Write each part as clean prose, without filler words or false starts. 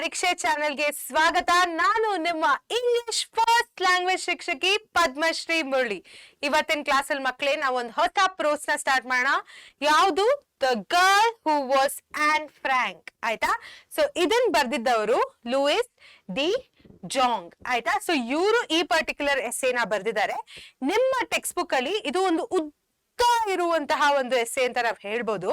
ಪರೀಕ್ಷೆ ಚಾನೆಲ್ಗೆ ಸ್ವಾಗತ. ನಾನು ನಿಮ್ಮ ಇಂಗ್ಲಿಷ್ ಫಸ್ಟ್ ಲ್ಯಾಂಗ್ವೇಜ್ ಶಿಕ್ಷಕಿ ಪದ್ಮಶ್ರೀ ಮುರಳಿ. ಇವತ್ತಿನ ಕ್ಲಾಸಲ್ಲಿ ಮಕ್ಕಳೇ ನಾವು ಒಂದು ಹೊಸ ಪ್ರೋಸ್ ನ ಸ್ಟಾರ್ಟ್ ಮಾಡೋಣ. ಯಾವುದು? The girl who was on Frank. ಆಯ್ತಾ? ಸೊ ಇದನ್ನ ಬರ್ದಿದ್ದವರು ಲೂಯಿಸ್ ಡಿ ಜಾಂಗ್. ಆಯ್ತಾ? ಸೊ ಇವರು ಈ ಪರ್ಟಿಕ್ಯುಲರ್ ಎಸ್ಸೆನ ಬರ್ದಿದ್ದಾರೆ. ನಿಮ್ಮ ಟೆಕ್ಸ್ಟ್ ಬುಕ್ ಅಲ್ಲಿ ಇದು ಒಂದು ಇರುವಂತಹ ಒಂದು ಎಸ್ಸೆ ಅಂತ ನಾವು ಹೇಳ್ಬೋದು.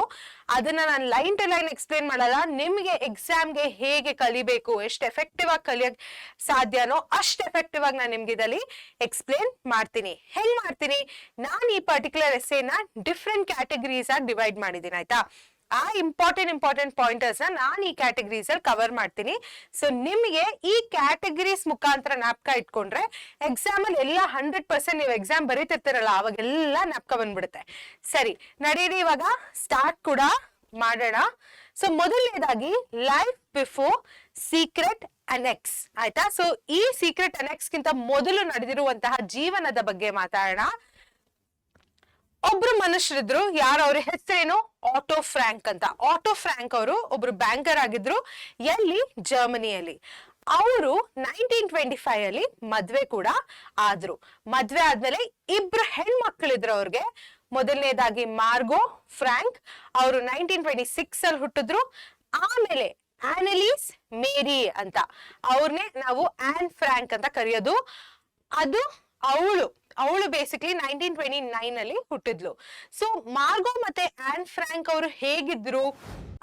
ಅದನ್ನ ನಾನು ಲೈನ್ ಟು ಲೈನ್ ಎಕ್ಸ್ಪ್ಲೇನ್ ಮಾಡಲ್ಲ. ನಿಮ್ಗೆ ಎಕ್ಸಾಮ್ಗೆ ಹೇಗೆ ಕಲಿಬೇಕು, ಎಷ್ಟು ಎಫೆಕ್ಟಿವ್ ಆಗಿ ಕಲಿಯಕ್ ಸಾಧ್ಯನೋ ಅಷ್ಟು ಎಫೆಕ್ಟಿವ್ ಆಗಿ ನಾನು ನಿಮ್ಗೆ ಇದರಲ್ಲಿ ಎಕ್ಸ್ಪ್ಲೇನ್ ಮಾಡ್ತೀನಿ. ಹೆಂಗ್ ಮಾಡ್ತೀನಿ? ನಾನು ಈ ಪರ್ಟಿಕ್ಯುಲರ್ ಎಸ್ಸೆನ ಡಿಫ್ರೆಂಟ್ ಕ್ಯಾಟಗರೀಸ್ ಆಗಿ ಡಿವೈಡ್ ಮಾಡಿದ್ದೀನಿ. ಆಯ್ತಾ? ಆ ಇಂಪಾರ್ಟೆಂಟ್ ಪಾಯಿಂಟರ್ಸ್ ನಾನು ಈ ಕ್ಯಾಟಗರೀಸ್ ಅಲ್ಲಿ ಕವರ್ ಮಾಡ್ತೀನಿ. ಸೊ ನಿಮಗೆ ಈ ಕ್ಯಾಟಗರೀಸ್ ಮುಖಾಂತರ ಜ್ಞಾಪಕ ಇಟ್ಕೊಂಡ್ರೆ ಎಕ್ಸಾಮ್ ಅಲ್ಲಿ ಎಲ್ಲ 100% ನೀವು ಎಕ್ಸಾಮ್ ಬರೀತಿರ್ತೀರಲ್ಲ ಅವಾಗೆಲ್ಲ ಜ್ಞಾಪಕ ಬಂದ್ಬಿಡುತ್ತೆ. ಸರಿ, ನಡೀರಿ ಇವಾಗ ಸ್ಟಾರ್ಟ್ ಕೂಡ ಮಾಡೋಣ. ಸೊ ಮೊದಲನೇದಾಗಿ ಲೈಫ್ ಬಿಫೋರ್ ಸೀಕ್ರೆಟ್ ಅನೆಕ್ಸ್. ಆಯ್ತಾ? ಸೊ ಈ ಸೀಕ್ರೆಟ್ ಅನೆಕ್ಸ್ ಗಿಂತ ಮೊದಲು ನಡೆದಿರುವಂತಹ ಜೀವನದ ಬಗ್ಗೆ ಮಾತಾಡೋಣ. ಒಬ್ರು ಮನುಷ್ಯರಿದ್ರು. ಯಾರು? ಅವ್ರ ಹೆಸರೇನು? ಆಟೋ ಫ್ರಾಂಕ್ ಅಂತ. ಆಟೋ ಫ್ರಾಂಕ್ ಅವರು ಒಬ್ರು ಬ್ಯಾಂಕರ್ ಆಗಿದ್ರು. ಎಲ್ಲಿ? ಜರ್ಮನಿಯಲ್ಲಿ. ಅವರು 1925 ಅಲ್ಲಿ ಮದ್ವೆ ಕೂಡ ಆದ್ರು. ಮದ್ವೆ ಆದ್ಮೇಲೆ ಇಬ್ರು ಹೆಣ್ಮಕ್ಳಿದ್ರು ಅವ್ರಿಗೆ. ಮೊದಲನೇದಾಗಿ ಮಾರ್ಗೋ ಫ್ರಾಂಕ್, ಅವರು 1926 ಅಲ್ಲಿ ಹುಟ್ಟಿದ್ರು. ಆಮೇಲೆ ಆನಲೀಸ್ ಮೇರಿ ಅಂತ, ಅವ್ರನ್ನೇ ನಾವು ಆನ್ ಫ್ರಾಂಕ್ ಅಂತ ಕರೆಯೋದು. ಅದು ಅವಳು ಬೇಸಿಕ್ಲಿ 1929 ಅಲ್ಲಿ ಹುಟ್ಟಿದ್ಲು. ಸೊ ಮಾರ್ಗೋ ಮತ್ತೆ ಆನ್ ಫ್ರಾಂಕ್ ಅವರು ಹೇಗಿದ್ರು,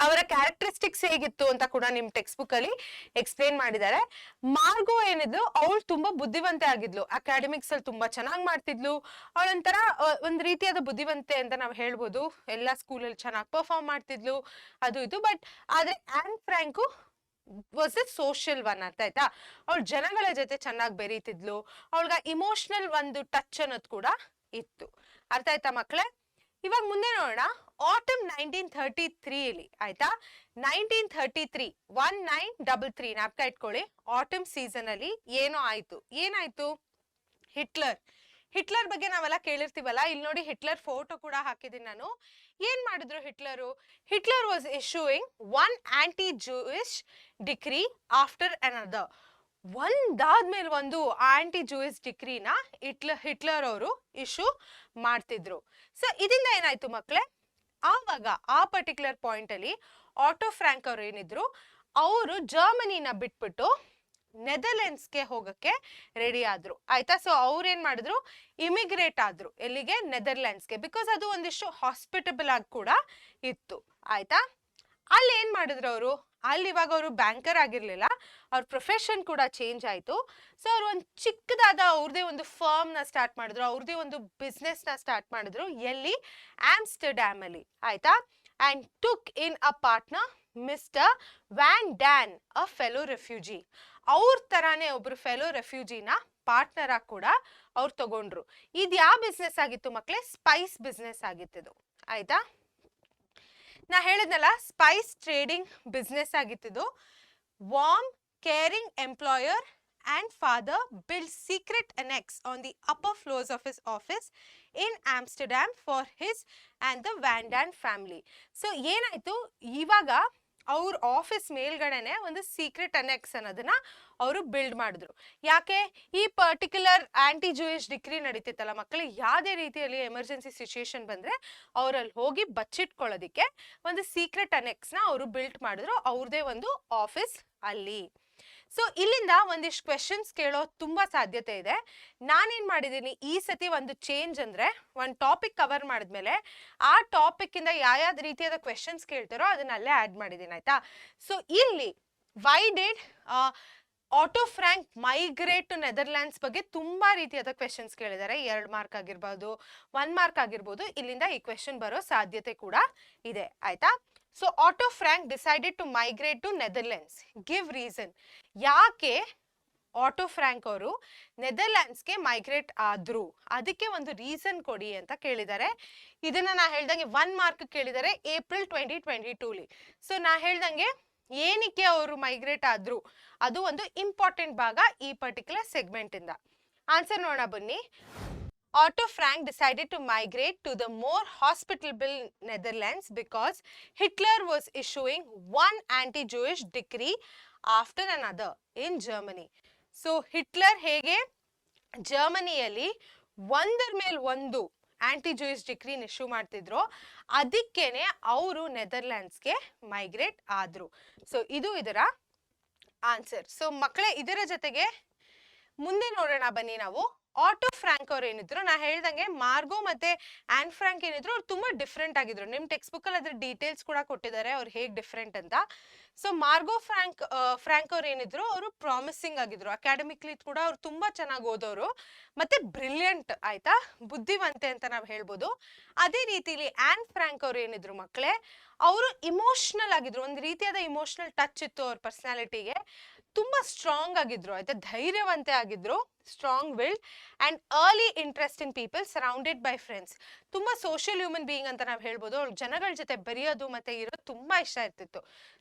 ಅವರ ಕ್ಯಾರೆಕ್ಟರಿಸ್ಟಿಕ್ಸ್ ಹೇಗಿತ್ತು ಅಂತ ಕೂಡ ನಿಮ್ ಟೆಕ್ಸ್ಟ್ ಬುಕ್ ಅಲ್ಲಿ ಎಕ್ಸ್ಪ್ಲೇನ್ ಮಾಡಿದ್ದಾರೆ. ಮಾರ್ಗೋ ಏನಿದ್ಲು, ಅವಳು ತುಂಬಾ ಬುದ್ಧಿವಂತೆ ಆಗಿದ್ಲು. ಅಕಾಡೆಮಿಕ್ಸ್ ಅಲ್ಲಿ ತುಂಬಾ ಚೆನ್ನಾಗಿ ಮಾಡ್ತಿದ್ಲು. ಅವಳೊಂಥರ ಒಂದ್ ರೀತಿಯಾದ ಬುದ್ಧಿವಂತೆ ಅಂತ ನಾವು ಹೇಳ್ಬೋದು. ಎಲ್ಲಾ ಸ್ಕೂಲಲ್ಲಿ ಚೆನ್ನಾಗಿ ಪರ್ಫಾರ್ಮ್ ಮಾಡ್ತಿದ್ಲು, ಅದು ಇದು. ಬಟ್ ಆದ್ರೆ Anne Frank was a social one. ಅರ್ಥ ಆಯ್ತಾ? ಅವಳು ಜನಗಳ ಜೊತೆ ಚೆನ್ನಾಗಿ ಬೆರೀತಿದ್ಲು. ಅವಳಿಗ ಇಮೋಷನಲ್ ಒಂದು ಟಚ್ ಅನ್ನೋದು ಕೂಡ ಇತ್ತು. ಅರ್ಥ ಆಯ್ತಾ ಮಕ್ಕಳೇ? ಇವಾಗ ಮುಂದೆ ನೋಡೋಣ. ಆಟಮ್ 1933 ಅಲ್ಲಿ. ಆಯ್ತಾ? 1933 1933 ಜ್ಞಾಪಕ ಇಟ್ಕೊಳ್ಳಿ. ಆಟಮ್ ಸೀಸನ್ ಅಲ್ಲಿ ಏನಾಯ್ತು? ಹಿಟ್ಲರ್ ಬಗ್ಗೆ ನಾವೆಲ್ಲ ಕೇಳಿರ್ತೀವಲ್ಲ. ಇಲ್ಲಿ ನೋಡಿ, ಹಿಟ್ಲರ್ ಫೋಟೋ ಕೂಡ ಹಾಕಿದೀನಿ ನಾನು. ಏನ್ ಮಾಡಿದ್ರು Hitler was issuing one anti Jewish decree after another. ಒಂದಾದ್ಮೇಲೆ ಒಂದು ಆಂಟಿ ಜೂಯಿಶ್ ಡಿಕ್ರಿನ ಹಿಟ್ಲರ್ ಅವರು ಇಶ್ಯೂ ಮಾಡ್ತಿದ್ರು. ಸೊ ಇದರಿಂದ ಏನಾಯ್ತು ಮಕ್ಕಳೇ, ಆವಾಗ ಆ ಪರ್ಟಿಕ್ಯುಲರ್ ಪಾಯಿಂಟ್ ಅಲ್ಲಿ ಆಟೋ ಫ್ರಾಂಕ್ ಅವ್ರು ಏನಿದ್ರು, ಅವರು ಜರ್ಮನಿನ ಬಿಟ್ಬಿಟ್ಟು ನೆದರ್ಲೆಂಡ್ಸ್ಗೆ ಹೋಗಕ್ಕೆ ರೆಡಿ ಆದ್ರು. ಆಯ್ತಾ? ಸೊ ಅವ್ರೇನ್ ಮಾಡಿದ್ರು, ಇಮಿಗ್ರೇಟ್ ಆದ್ರು. ಎಲ್ಲಿಗೆ? ನೆದರ್ಲೆಂಡ್ಸ್ಗೆ. ಬಿಕಾಸ್ ಅದು ಒಂದಿಷ್ಟು ಹಾಸ್ಪಿಟಬಲ್ ಆಗಿ ಕೂಡ ಇತ್ತು. ಆಯ್ತಾ? ಅಲ್ಲಿ ಏನ್ ಮಾಡಿದ್ರು ಅವರು, ಅಲ್ಲಿ ಇವಾಗ ಅವರು ಬ್ಯಾಂಕರ್ ಆಗಿರ್ಲಿಲ್ಲ, ಅವ್ರ ಪ್ರೊಫೆಷನ್ ಕೂಡ ಚೇಂಜ್ ಆಯ್ತು. ಸೊ ಅವ್ರು ಒಂದು ಚಿಕ್ಕದಾದ ಅವ್ರದೇ ಒಂದು ಫರ್ಮ್ ನ ಸ್ಟಾರ್ಟ್ ಮಾಡಿದ್ರು, ಅವ್ರದೇ ಒಂದು ಬಿಸ್ನೆಸ್ ನ ಸ್ಟಾರ್ಟ್ ಮಾಡಿದ್ರು. ಎಲ್ಲಿ? ಆಮ್ಸ್ಟರ್ಡ್ಯಾಮ್ ಅಲ್ಲಿ. ಆಯ್ತಾ? And took in a partner mister van Dan, a fellow refugee. ಅವ್ರ ತರಾನೇ ಒಬ್ರು ಫೆಲೋ ರೆಫ್ಯೂಜಿನ ಪಾರ್ಟ್ನರ್ ಆಗಿ ಕೂಡ ಅವ್ರು ತಗೊಂಡ್ರು. ಇದು ಯಾವ ಬಿಸ್ನೆಸ್ ಆಗಿತ್ತು ಮಕ್ಕಳೇ? ಸ್ಪೈಸ್ ಬಿಸ್ನೆಸ್ ಆಗಿತ್ತು. ಆಯ್ತಾ? ನಾ ಹೇಳಿದ್ನಲ್ಲ, ಸ್ಪೈಸ್ ಟ್ರೇಡಿಂಗ್ ಬಿಸ್ನೆಸ್ ಆಗಿತ್ತು. Warm caring employer and father built secret annex on the upper floors of his office in Amsterdam for his and the Van Daan family. So ಏನಾಯ್ತು, ಇವಾಗ ಅವ್ರ ಆಫೀಸ್ ಮೇಲ್ಗಡೆನೆ ಒಂದು secret annexe ಅನ್ನೋದನ್ನ ಅವರು build ಮಾಡಿದ್ರು. ಯಾಕೆ? ಈ ಪರ್ಟಿಕ್ಯುಲರ್ ಆಂಟಿ ಜೂಯಿಶ್ ಡಿಕ್ರಿ ನಡೀತಿತ್ತಲ್ಲ ಮಕ್ಕಳು, ಯಾವುದೇ ರೀತಿಯಲ್ಲಿ ಎಮರ್ಜೆನ್ಸಿ ಸಿಚುಯೇಷನ್ ಬಂದ್ರೆ ಅವರಲ್ಲಿ ಹೋಗಿ ಬಚ್ಚಿಟ್ಕೊಳ್ಳೋದಿಕ್ಕೆ ಒಂದು ಸೀಕ್ರೆಟ್ ಅನೆಕ್ಸ್ ನ ಅವರು ಬಿಲ್ಡ್ ಮಾಡಿದ್ರು, ಅವ್ರದೇ ಒಂದು ಆಫೀಸ್ ಅಲ್ಲಿ. ಸೊ ಇಲ್ಲಿಂದ ಒಂದಿಷ್ಟು ಕ್ವೆಶನ್ಸ್ ಕೇಳೋ ತುಂಬಾ ಸಾಧ್ಯತೆ ಇದೆ. ನಾನೇನ್ ಮಾಡಿದೀನಿ ಈ ಸತಿ, ಒಂದು ಚೇಂಜ್ ಅಂದ್ರೆ, ಒಂದು ಟಾಪಿಕ್ ಕವರ್ ಮಾಡಿದ್ಮೇಲೆ ಆ ಟಾಪಿಕ್ ಇಂದ ಯಾವ ರೀತಿಯಾದ ಕ್ವೆಶನ್ಸ್ ಕೇಳ್ತಾರೋ ಅದನ್ನಲ್ಲೇ ಆಡ್ ಮಾಡಿದೀನಿ. ಆಯ್ತಾ? ಸೊ ಇಲ್ಲಿ why did Otto Frank migrate to Netherlands ಬಗ್ಗೆ ತುಂಬಾ ರೀತಿಯಾದ ಕ್ವೆಶನ್ಸ್ ಕೇಳಿದ್ದಾರೆ. 2 ಮಾರ್ಕ್ ಆಗಿರ್ಬೋದು, 1 ಮಾರ್ಕ್ ಆಗಿರ್ಬೋದು. ಇಲ್ಲಿಂದ ಈ ಕ್ವೆಶನ್ ಬರೋ ಸಾಧ್ಯತೆ ಕೂಡ ಇದೆ. ಆಯ್ತಾ? So Otto Frank decided to migrate to Netherlands. Give reason. ಯಾಕೆ ಆಟೋ ಫ್ರಾಂಕ್ ಅವರು ನೆದರ್ಲ್ಯಾಂಡ್ಸ್ಗೆ ಮೈಗ್ರೇಟ್ ಆದ್ರು, ಅದಕ್ಕೆ ಒಂದು ರೀಸನ್ ಕೊಡಿ ಅಂತ ಕೇಳಿದ್ದಾರೆ. ಇದನ್ನ ನಾ ಹೇಳ್ದಂಗೆ 1 ಮಾರ್ಕ್ ಕೇಳಿದ್ದಾರೆ ಏಪ್ರಿಲ್ 2022. ಸೊ ನಾ ಹೇಳ್ದಂಗೆ ಏನಕ್ಕೆ ಅವರು ಮೈಗ್ರೇಟ್ ಆದ್ರು, ಅದು ಒಂದು ಇಂಪಾರ್ಟೆಂಟ್ ಭಾಗ ಈ ಪರ್ಟಿಕ್ಯುಲರ್ ಸೆಗ್ಮೆಂಟ್ ಇಂದ. ಆನ್ಸರ್ ನೋಡೋಣ ಬನ್ನಿ. Otto Frank decided to migrate to the more hospitable Netherlands because Hitler was issuing one anti-Jewish decree after another in Germany. So Hitler ಹೇಗೆ ಜರ್ಮನಿಯಲ್ಲಿ ಒಂದರ ಮೇಲೆ ಒಂದು ಆಂಟಿ ಜೂಯಿಸ್ ಡಿಕ್ರಿನ ಇಶ್ಯೂ ಮಾಡ್ತಿದ್ರು, ಅದಕ್ಕೇನೆ ಅವರು ನೆದರ್ಲ್ಯಾಂಡ್ಸ್ಗೆ ಮೈಗ್ರೇಟ್ ಆದ್ರು. ಸೊ ಇದು ಇದರ ಆನ್ಸರ್. ಸೊ ಮಕ್ಕಳೇ, ಇದರ ಜೊತೆಗೆ ಮುಂದೆ ನೋಡೋಣ ಬನ್ನಿ ನಾವು. ಆಟೋ ಫ್ರಾಂಕ್ ಅವ್ರು ಏನಿದ್ರು, ನಾ ಹೇಳ್ದಂಗೆ ಮಾರ್ಗೋ ಮತ್ತೆ ಆನ್ ಫ್ರಾಂಕ್ ಏನಿದ್ರು ಅವ್ರು ತುಂಬಾ ಡಿಫ್ರೆಂಟ್ ಆಗಿದ್ರು. ನಿಮ್ ಟೆಕ್ಸ್ಟ್ ಬುಕ್ ಅಲ್ಲಿ ಅದ್ರ ಡೀಟೇಲ್ಸ್ ಕೂಡ ಕೊಟ್ಟಿದ್ದಾರೆ ಅವ್ರು ಹೇಗ್ ಡಿಫ್ರೆಂಟ್ ಅಂತ. ಸೊ ಮಾರ್ಗೋ ಫ್ರಾಂಕ್ ಅವ್ರು ಏನಿದ್ರು ಅವರು ಪ್ರಾಮಿಸಿಂಗ್ ಆಗಿದ್ರು, ಅಕಾಡೆಮಿಕ್ಲಿ ಕೂಡ ಅವ್ರು ತುಂಬಾ ಚೆನ್ನಾಗಿ ಓದೋರು ಮತ್ತೆ ಬ್ರಿಲಿಯಂಟ್, ಆಯ್ತಾ, ಬುದ್ಧಿವಂತೆ ಅಂತ ನಾವ್ ಹೇಳ್ಬೋದು. ಅದೇ ರೀತಿಲಿ ಆನ್ ಫ್ರಾಂಕ್ ಅವ್ರು ಏನಿದ್ರು ಮಕ್ಕಳೇ, ಅವರು ಇಮೋಷನಲ್ ಆಗಿದ್ರು, ಒಂದು ರೀತಿಯಾದ ಇಮೋಷನಲ್ ಟಚ್ ಇತ್ತು ಅವ್ರ ಪರ್ಸನಾಲಿಟಿಗೆ, ತುಂಬಾ ಸ್ಟ್ರಾಂಗ್ ಆಗಿದ್ರು, ಆಯ್ತಾ, ಧೈರ್ಯವಂತೆ ಆಗಿದ್ರು, strong willed and early interest in people surrounded by friends. ತುಂಬಾ ಸೋಷಿಯಲ್ ಹ್ಯೂಮನ್ ಬೀಯಿಂಗ್ ಅಂತ ನಾವ್ ಹೇಳ್ಬೋದು. ಅವ್ರ ಜನಗಳ ಜೊತೆ ಬೆರೆಯೋದು ಮತ್ತೆ ಇರೋದು ತುಂಬಾ ಇಷ್ಟ ಇರ್ತಿತ್ತು.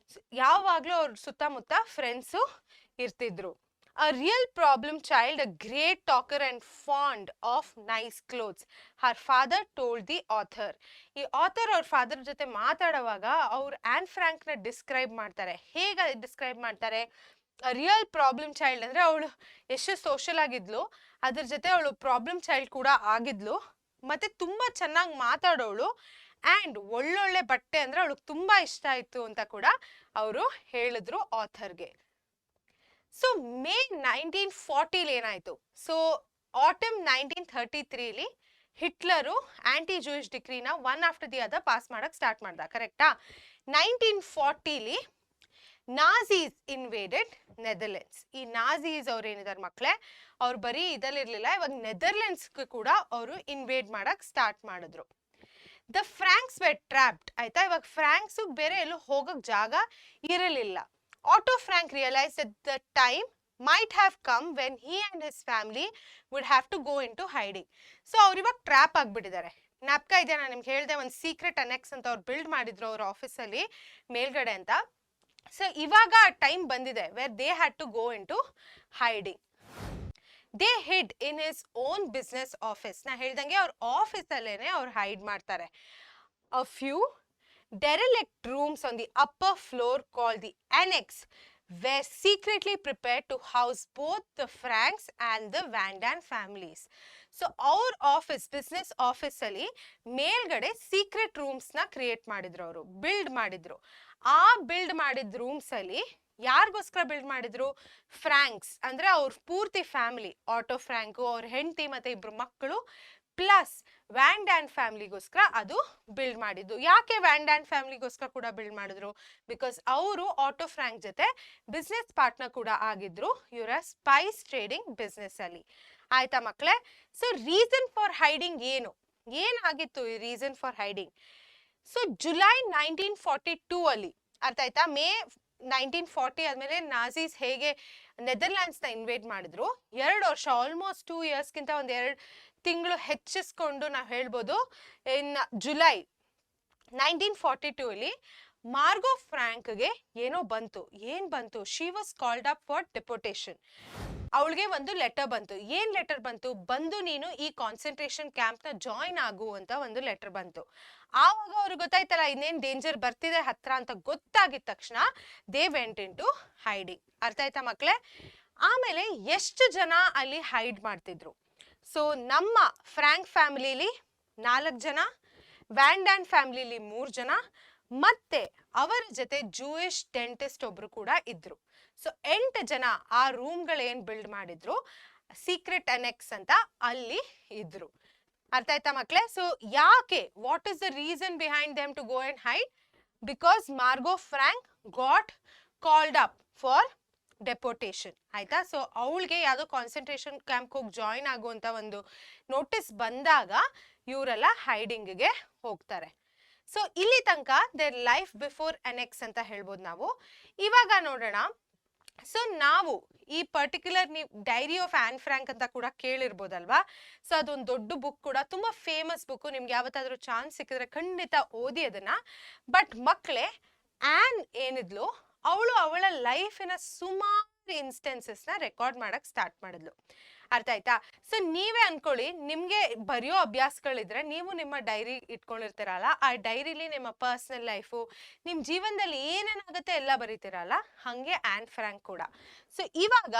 ಯಾವಾಗ್ಲೂ ಅವ್ರ ಸುತ್ತಮುತ್ತ ಫ್ರೆಂಡ್ಸು ಇರ್ತಿದ್ರು. A real problem child, a great talker and fond of nice clothes, her father told the author. ಈ ಆಥರ್ ಅವ್ರ ಫಾದರ್ ಜೊತೆ ಮಾತಾಡುವಾಗ ಅವ್ರು ಆನ್ ಫ್ರಾಂಕ್ ನ ಡಿಸ್ಕ್ರೈಬ್ ಮಾಡ್ತಾರೆ. ಹೇಗೆ ಡಿಸ್ಕ್ರೈಬ್ ಮಾಡ್ತಾರೆ? ರಿಯಲ್ ಪ್ರಾಬ್ಲಮ್ ಚೈಲ್ಡ್ ಅಂದ್ರೆ ಅವಳು ಎಷ್ಟು ಸೋಷಲ್ ಆಗಿದ್ಲು, ಅದ್ರ ಜೊತೆ ಅವಳು ಪ್ರಾಬ್ಲಮ್ ಚೈಲ್ಡ್ ಕೂಡ ಆಗಿದ್ಲು, ಮತ್ತೆ ತುಂಬಾ ಚೆನ್ನಾಗಿ ಮಾತಾಡೋಳು, ಅಂಡ್ ಒಳ್ಳೊಳ್ಳೆ ಬಟ್ಟೆ ಅಂದ್ರೆ ಅವಳಿಗೆ ತುಂಬಾ ಇಷ್ಟ ಆಯ್ತು ಅಂತ ಕೂಡ ಅವರು ಹೇಳಿದ್ರು ಆಥರ್ಗೆ. ಸೊ ಮೇ 1940 ಏನಾಯ್ತು? So autumn 1933 Hitler anti Jewish ಡಿಕ್ರಿನ one after the other pass ಮಾಡಕ್ ಸ್ಟಾರ್ಟ್ ಮಾಡ್ದ, ಕರೆಕ್ಟಾ? 1940 ನಾಜೀಸ್ ಇನ್ವೇಡೆಡ್ ನೆದರ್ಲೆಂಡ್ಸ್. ಈ ನಾಜೀಸ್ ಅವ್ರು ಏನಿದಾರೆ ಮಕ್ಕಳೇ, ಅವ್ರು ಬರೀ ಇದಲ್ಲಿರ್ಲಿಲ್ಲ, ಇವಾಗ ನೆದರ್ಲೆಂಡ್ಸ್ಗೆ ಕೂಡ ಅವರು ಇನ್ವೇಡ್ ಮಾಡಕ್ ಸ್ಟಾರ್ಟ್ ಮಾಡಿದ್ರು. ದ ಫ್ರಾಂಕ್ಸ್ ವೆರ್ ಟ್ರಾಪ್ಡ್, ಆಯ್ತಾ, ಇವಾಗ ಫ್ರಾಂಕ್ಸ್ ಬೇರೆ ಎಲ್ಲೂ ಹೋಗಕ್ ಜಾಗ ಇರಲಿಲ್ಲ. Auto Frank realise that the time might have come when he and his family would have to go into hiding. So ಅವ್ರು ಇವಾಗ ಟ್ರ್ಯಾಪ್ ಆಗ್ಬಿಟ್ಟಿದ್ದಾರೆ. ಜ್ಞಾಪಕ ಇದೆಯಾ, ನಾನು ನಿಮ್ಗೆ ಹೇಳಿದೆ ಒಂದು ಸೀಕ್ರೆಟ್ ಅನೆಕ್ಸ್ ಅಂತ ಅವ್ರು ಬಿಲ್ಡ್ ಮಾಡಿದ್ರು ಅವ್ರ ಆಫೀಸಲ್ಲಿ ಮೇಲ್ಗಡೆ ಅಂತ. ಸೊ ಇವಾಗ ಟೈಮ್ ಬಂದಿದೆ where they had to go into hiding. They hid in his own business office. ನಾ ಹೇಳ್ದಂಗೆ ಅವ್ರ ಆಫೀಸಲ್ಲೇನೆ ಅವ್ರು ಹೈಡ್ ಮಾಡ್ತಾರೆ. A few derelict rooms on the upper floor called the annex were secretly prepared to house both the Franks and the Van Dan families. So our office, business office ಅಲ್ಲಿ ಮೇಲ್ಗಡೆ secret rooms ನ create ಮಾಡಿದ್ರು, ಅವರು build ಮಾಡಿದ್ರು. ಆ build ಮಾಡಿದ rooms ಅಲ್ಲಿ ಯಾರಿಗೋಸ್ಕರ ಬಿಲ್ಡ್ ಮಾಡಿದ್ರು? ಫ್ರಾಂಕ್ಸ್ ಅಂದ್ರೆ ಅವ್ರ ಪೂರ್ತಿ ಫ್ಯಾಮಿಲಿ, ಆಟೋ ಫ್ರಾಂಕು, ಅವ್ರ ಹೆಂಡತಿ ಮತ್ತೆ ಇಬ್ರು ಮಕ್ಕಳು ಪ್ಲಸ್ ವ್ಯಾನ್ ಡ್ಯಾನ್ ಫ್ಯಾಮಿಲಿಗೋಸ್ಕರ ಅದು ಬಿಲ್ಡ್ ಮಾಡಿದ್ದು. ಯಾಕೆ ವ್ಯಾನ್ ಡ್ಯಾನ್ ಫ್ಯಾಮಿಲಿಗೋಸ್ಕರ ಕೂಡ ಬಿಲ್ಡ್ ಮಾಡಿದ್ರು? ಬಿಕಾಸ್ ಅವರು ಆಟೋ ಫ್ರಾಂಕ್ ಜೊತೆ ಬಿಸ್ನೆಸ್ ಪಾರ್ಟ್ನರ್ ಕೂಡ ಆಗಿದ್ರು ಇವರ ಸ್ಪೈಸ್ ಟ್ರೇಡಿಂಗ್ ಬಿಸ್ನೆಸ್ ಅಲ್ಲಿ, ಆಯ್ತಾ ಮಕ್ಕಳೇ? ಸೊ ರೀಸನ್ ಫಾರ್ ಹೈಡಿಂಗ್ ಏನಾಗಿತ್ತು ಈ reason for hiding? So July 1942 ಅಲ್ಲಿ, ಅರ್ಥ ಆಯ್ತಾ, ಮೇ 1940 ಆದ್ಮೇಲೆ ನಾಜೀಸ್ ಹೇಗೆ ನೆದರ್ಲ್ಯಾಂಡ್ಸ್ ನ ಇನ್ವೇಡ್ ಮಾಡಿದ್ರು, 2 ವರ್ಷ ಆಲ್ಮೋಸ್ಟ್ 2 ಇಯರ್ಸ್ಗಿಂತ ಒಂದ್ 2 ತಿಂಗಳು ಹೆಚ್ಚಿಸ್ಕೊಂಡು ನಾವು ಹೇಳ್ಬೋದು, ಇನ್ ಜುಲೈ 1942 ಅಲ್ಲಿ ಮಾರ್ಗೋ ಫ್ರಾಂಕ್ಗೆ ಏನೋ ಬಂತು. ಏನ್ ಬಂತು? She was called up for deportation. ಅವಳಿಗೆ ಒಂದು ಲೆಟರ್ ಬಂತು. ಏನ್ ಲೆಟರ್ ಬಂತು? ಬಂದು ನೀನು ಈ ಕಾನ್ಸಂಟ್ರೇಷನ್ ಕ್ಯಾಂಪ್ ನ ಜಾಯಿನ್ ಆಗು ಅಂತ ಒಂದು ಲೆಟರ್ ಬಂತು. ಆವಾಗ ಅವ್ರಿಗೆ ಗೊತ್ತಾಯ್ತಲ್ಲ ಇನ್ನೇನ್ ಡೇಂಜರ್ ಬರ್ತಿದೆ ಹತ್ರ ಅಂತ ಗೊತ್ತಾಗಿದ ತಕ್ಷಣ they went into hiding. ಅರ್ಥ ಆಯ್ತಾ ಮಕ್ಕಳೇ? ಆಮೇಲೆ ಎಷ್ಟು ಜನ ಅಲ್ಲಿ ಹೈಡ್ ಮಾಡ್ತಿದ್ರು? ಸೊ ನಮ್ಮ ಫ್ರಾಂಕ್ ಫ್ಯಾಮಿಲಿಲಿ 4 ಜನ, ವ್ಯಾನ್ ಡ್ಯಾನ್ ಫ್ಯಾಮಿಲಿಲಿ 3 ಜನ, ಮತ್ತೆ ಅವರ ಜೊತೆ ಜೂಯಿಶ್ ಡೆಂಟಿಸ್ಟ್ ಒಬ್ರು ಕೂಡ ಇದ್ರು. ಸೊ 8 ಜನ ಆ ರೂಮ್ಗಳೇನ್ ಬಿಲ್ಡ್ ಮಾಡಿದ್ರು ಸೀಕ್ರೆಟ್ ಅನೆಕ್ಸ್ ಅಂತ ಅಲ್ಲಿ ಇದ್ರು. ಅರ್ಥ ಆಯ್ತಾ ಮಕ್ಕಳೇ? ಸೊ ಯಾಕೆ, what is the reason behind them to go and hide? Because Margot Frank got called up for deportation, ಆಯ್ತಾ? ಸೊ ಅವಳಿಗೆ ಯಾವುದೋ ಕಾನ್ಸಂಟ್ರೇಷನ್ ಕ್ಯಾಂಪ್ ಹೋಗಿ ಜಾಯಿನ್ ಆಗುವಂತ ಒಂದು ನೋಟಿಸ್ ಬಂದಾಗ ಇವರೆಲ್ಲ ಹೈಡಿಂಗ್ಗೆ ಹೋಗ್ತಾರೆ. ಸೊ ಇಲ್ಲಿ ತನಕ ದೇರ್ ಲೈಫ್ ಬಿಫೋರ್ ಅನೆಕ್ಸ್ ಅಂತ ಹೇಳ್ಬೋದು ನಾವು. ಇವಾಗ ನೋಡೋಣ. ಸೊ ನಾವು ಈ ಪರ್ಟಿಕ್ಯುಲರ್ ನೀವು ಡೈರಿ ಆಫ್ ಆನ್ ಫ್ರಾಂಕ್ ಅಂತ ಕೂಡ ಕೇಳಿರ್ಬೋದಲ್ವಾ? ಸೊ ಅದೊಂದು ದೊಡ್ಡ ಬುಕ್ ಕೂಡ, ತುಂಬಾ ಫೇಮಸ್ ಬುಕ್. ನಿಮ್ಗೆ ಯಾವತ್ತಾದ್ರೂ ಚಾನ್ಸ್ ಸಿಕ್ಕಿದ್ರೆ ಖಂಡಿತ ಓದಿ ಅದನ್ನ. ಬಟ್ ಮಕ್ಕಳೇ, ಆನ್ ಏನಿದ್ಲು ಅವಳು ಅವಳ ಲೈಫಿನ ಸುಮಾರು ಇನ್ಸ್ಟೆನ್ಸಸ್ ನ ರೆಕಾರ್ಡ್ ಮಾಡಕ್ ಸ್ಟಾರ್ಟ್ ಮಾಡಿದ್ಲು. ಅರ್ಥ ಆಯ್ತಾ? ಸೊ ನೀವೇ ಅನ್ಕೊಳ್ಳಿ, ನಿಮ್ಗೆ ಬರೆಯೋ ಅಭ್ಯಾಸಗಳಿದ್ರೆ ನೀವು ನಿಮ್ಮ ಡೈರಿ ಇಟ್ಕೊಂಡಿರ್ತೀರಲ್ಲ, ಆ ಡೈರಿಲಿ ನಿಮ್ಮ ಪರ್ಸನಲ್ ಲೈಫು, ನಿಮ್ ಜೀವನದಲ್ಲಿ ಏನೇನಾಗುತ್ತೆ ಎಲ್ಲ ಬರೀತೀರಲ್ಲ, ಹಂಗೆ ಆನ್ ಫ್ರಾಂಕ್ ಕೂಡ. ಸೊ ಇವಾಗ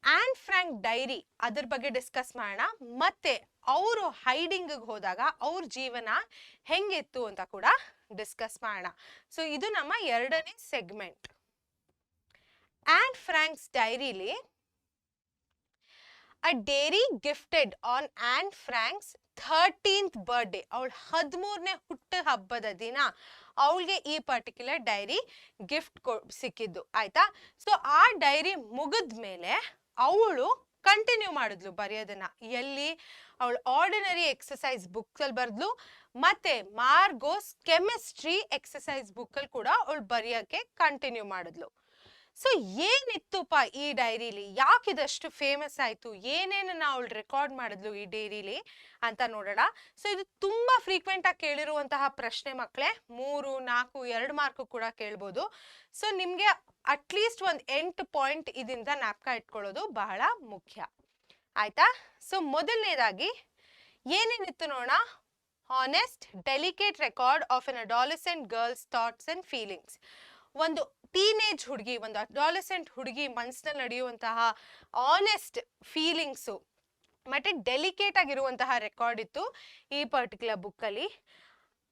ಆನ್ ಫ್ರಾಂಕ್ ಡೈರಿ ಅದ್ರ ಬಗ್ಗೆ ಡಿಸ್ಕಸ್ ಮಾಡೋಣ, ಮತ್ತೆ ಅವರು ಹೈಡಿಂಗ್ ಹೋದಾಗ ಅವ್ರ ಜೀವನ ಹೆಂಗಿತ್ತು ಅಂತ ಕೂಡ ಡಿಸ್ಕಸ್ ಮಾಡೋಣ. ಸೊ ಇದು ನಮ್ಮ ಎರಡನೇ ಸೆಗ್ಮೆಂಟ್. ಆನ್ ಫ್ರಾಂಕ್ಸ್ ಡೈರಿಲಿ a dairy gifted on Anne Frank's 13th birthday, ಅವಳ 13ನೇ ಹುಟ್ಟು ಹಬ್ಬದ ದಿನ ಅವಳಿಗೆ ಈ ಪರ್ಟಿಕ್ಯುಲರ್ ಡೈರಿ ಗಿಫ್ಟ್ ಸಿಕ್ಕಿದ್ದು ಆಯ್ತಾ. ಸೊ ಆ ಡೈರಿ ಮುಗಿದ್ಮೇಲೆ ಅವಳು ಕಂಟಿನ್ಯೂ ಮಾಡಿದ್ಲು ಬರೆಯೋದನ್ನ. ಎಲ್ಲಿ? ಅವಳು ಆರ್ಡಿನರಿ ಎಕ್ಸಸೈಸ್ ಬುಕ್ ಅಲ್ಲಿ ಬರೆದ್ಲು, ಮತ್ತೆ ಮಾರ್ಗೋಸ್ ಕೆಮಿಸ್ಟ್ರಿ ಎಕ್ಸಸೈಸ್ ಬುಕ್ ಅಲ್ಲಿ ಕೂಡ ಅವಳು ಬರೆಯೋಕೆ ಕಂಟಿನ್ಯೂ ಮಾಡಿದ್ಲು. ಸೊ ಏನಿತ್ತುಪ್ಪ ಈ ಡೈರಿಲಿ, ಯಾಕಿದಷ್ಟು ಫೇಮಸ್ ಆಯ್ತು, ಏನೇನನ್ನ ಅವಳು ರೆಕಾರ್ಡ್ ಮಾಡಿದ್ಲು ಈ ಡೈರಿಲಿ ಅಂತ ನೋಡೋಣ. ಸೊ ಇದು ತುಂಬಾ ಫ್ರೀಕ್ವೆಂಟ್ ಆಗಿ ಕೇಳಿರುವಂತಹ ಪ್ರಶ್ನೆ ಮಕ್ಕಳೇ, 3, 4, 2 ಮಾರ್ಕ್ ಕೂಡ ಕೇಳ್ಬೋದು. ಸೊ ನಿಮ್ಗೆ ಅಟ್ಲೀಸ್ಟ್ ಒಂದು 8 ಪಾಯಿಂಟ್ ಇದರಿಂದ ಜ್ಞಾಪಕ ಇಟ್ಕೊಳ್ಳೋದು ಬಹಳ ಮುಖ್ಯ ಆಯ್ತಾ. ಸೊ ಮೊದಲನೇದಾಗಿ ಏನೇನಿತ್ತು ನೋಡೋಣ. Honest delicate record of an adolescent girl's thoughts and feelings. ಒಂದು ಟೀನೇಜ್ ಹುಡುಗಿ, ಒಂದು ಅಡಾಲೆಸೆಂಟ್ ಹುಡುಗಿ ಮನಸ್ಸಿನಲ್ಲಿ ನಡೆಯುವಂತಹ ಆನೆಸ್ಟ್ ಫೀಲಿಂಗ್ಸು ಮತ್ತೆ ಡೆಲಿಕೇಟ್ ಆಗಿರುವಂತಹ ರೆಕಾರ್ಡ್ ಇತ್ತು ಈ ಪರ್ಟಿಕ್ಯುಲರ್ ಬುಕ್ ಅಲ್ಲಿ.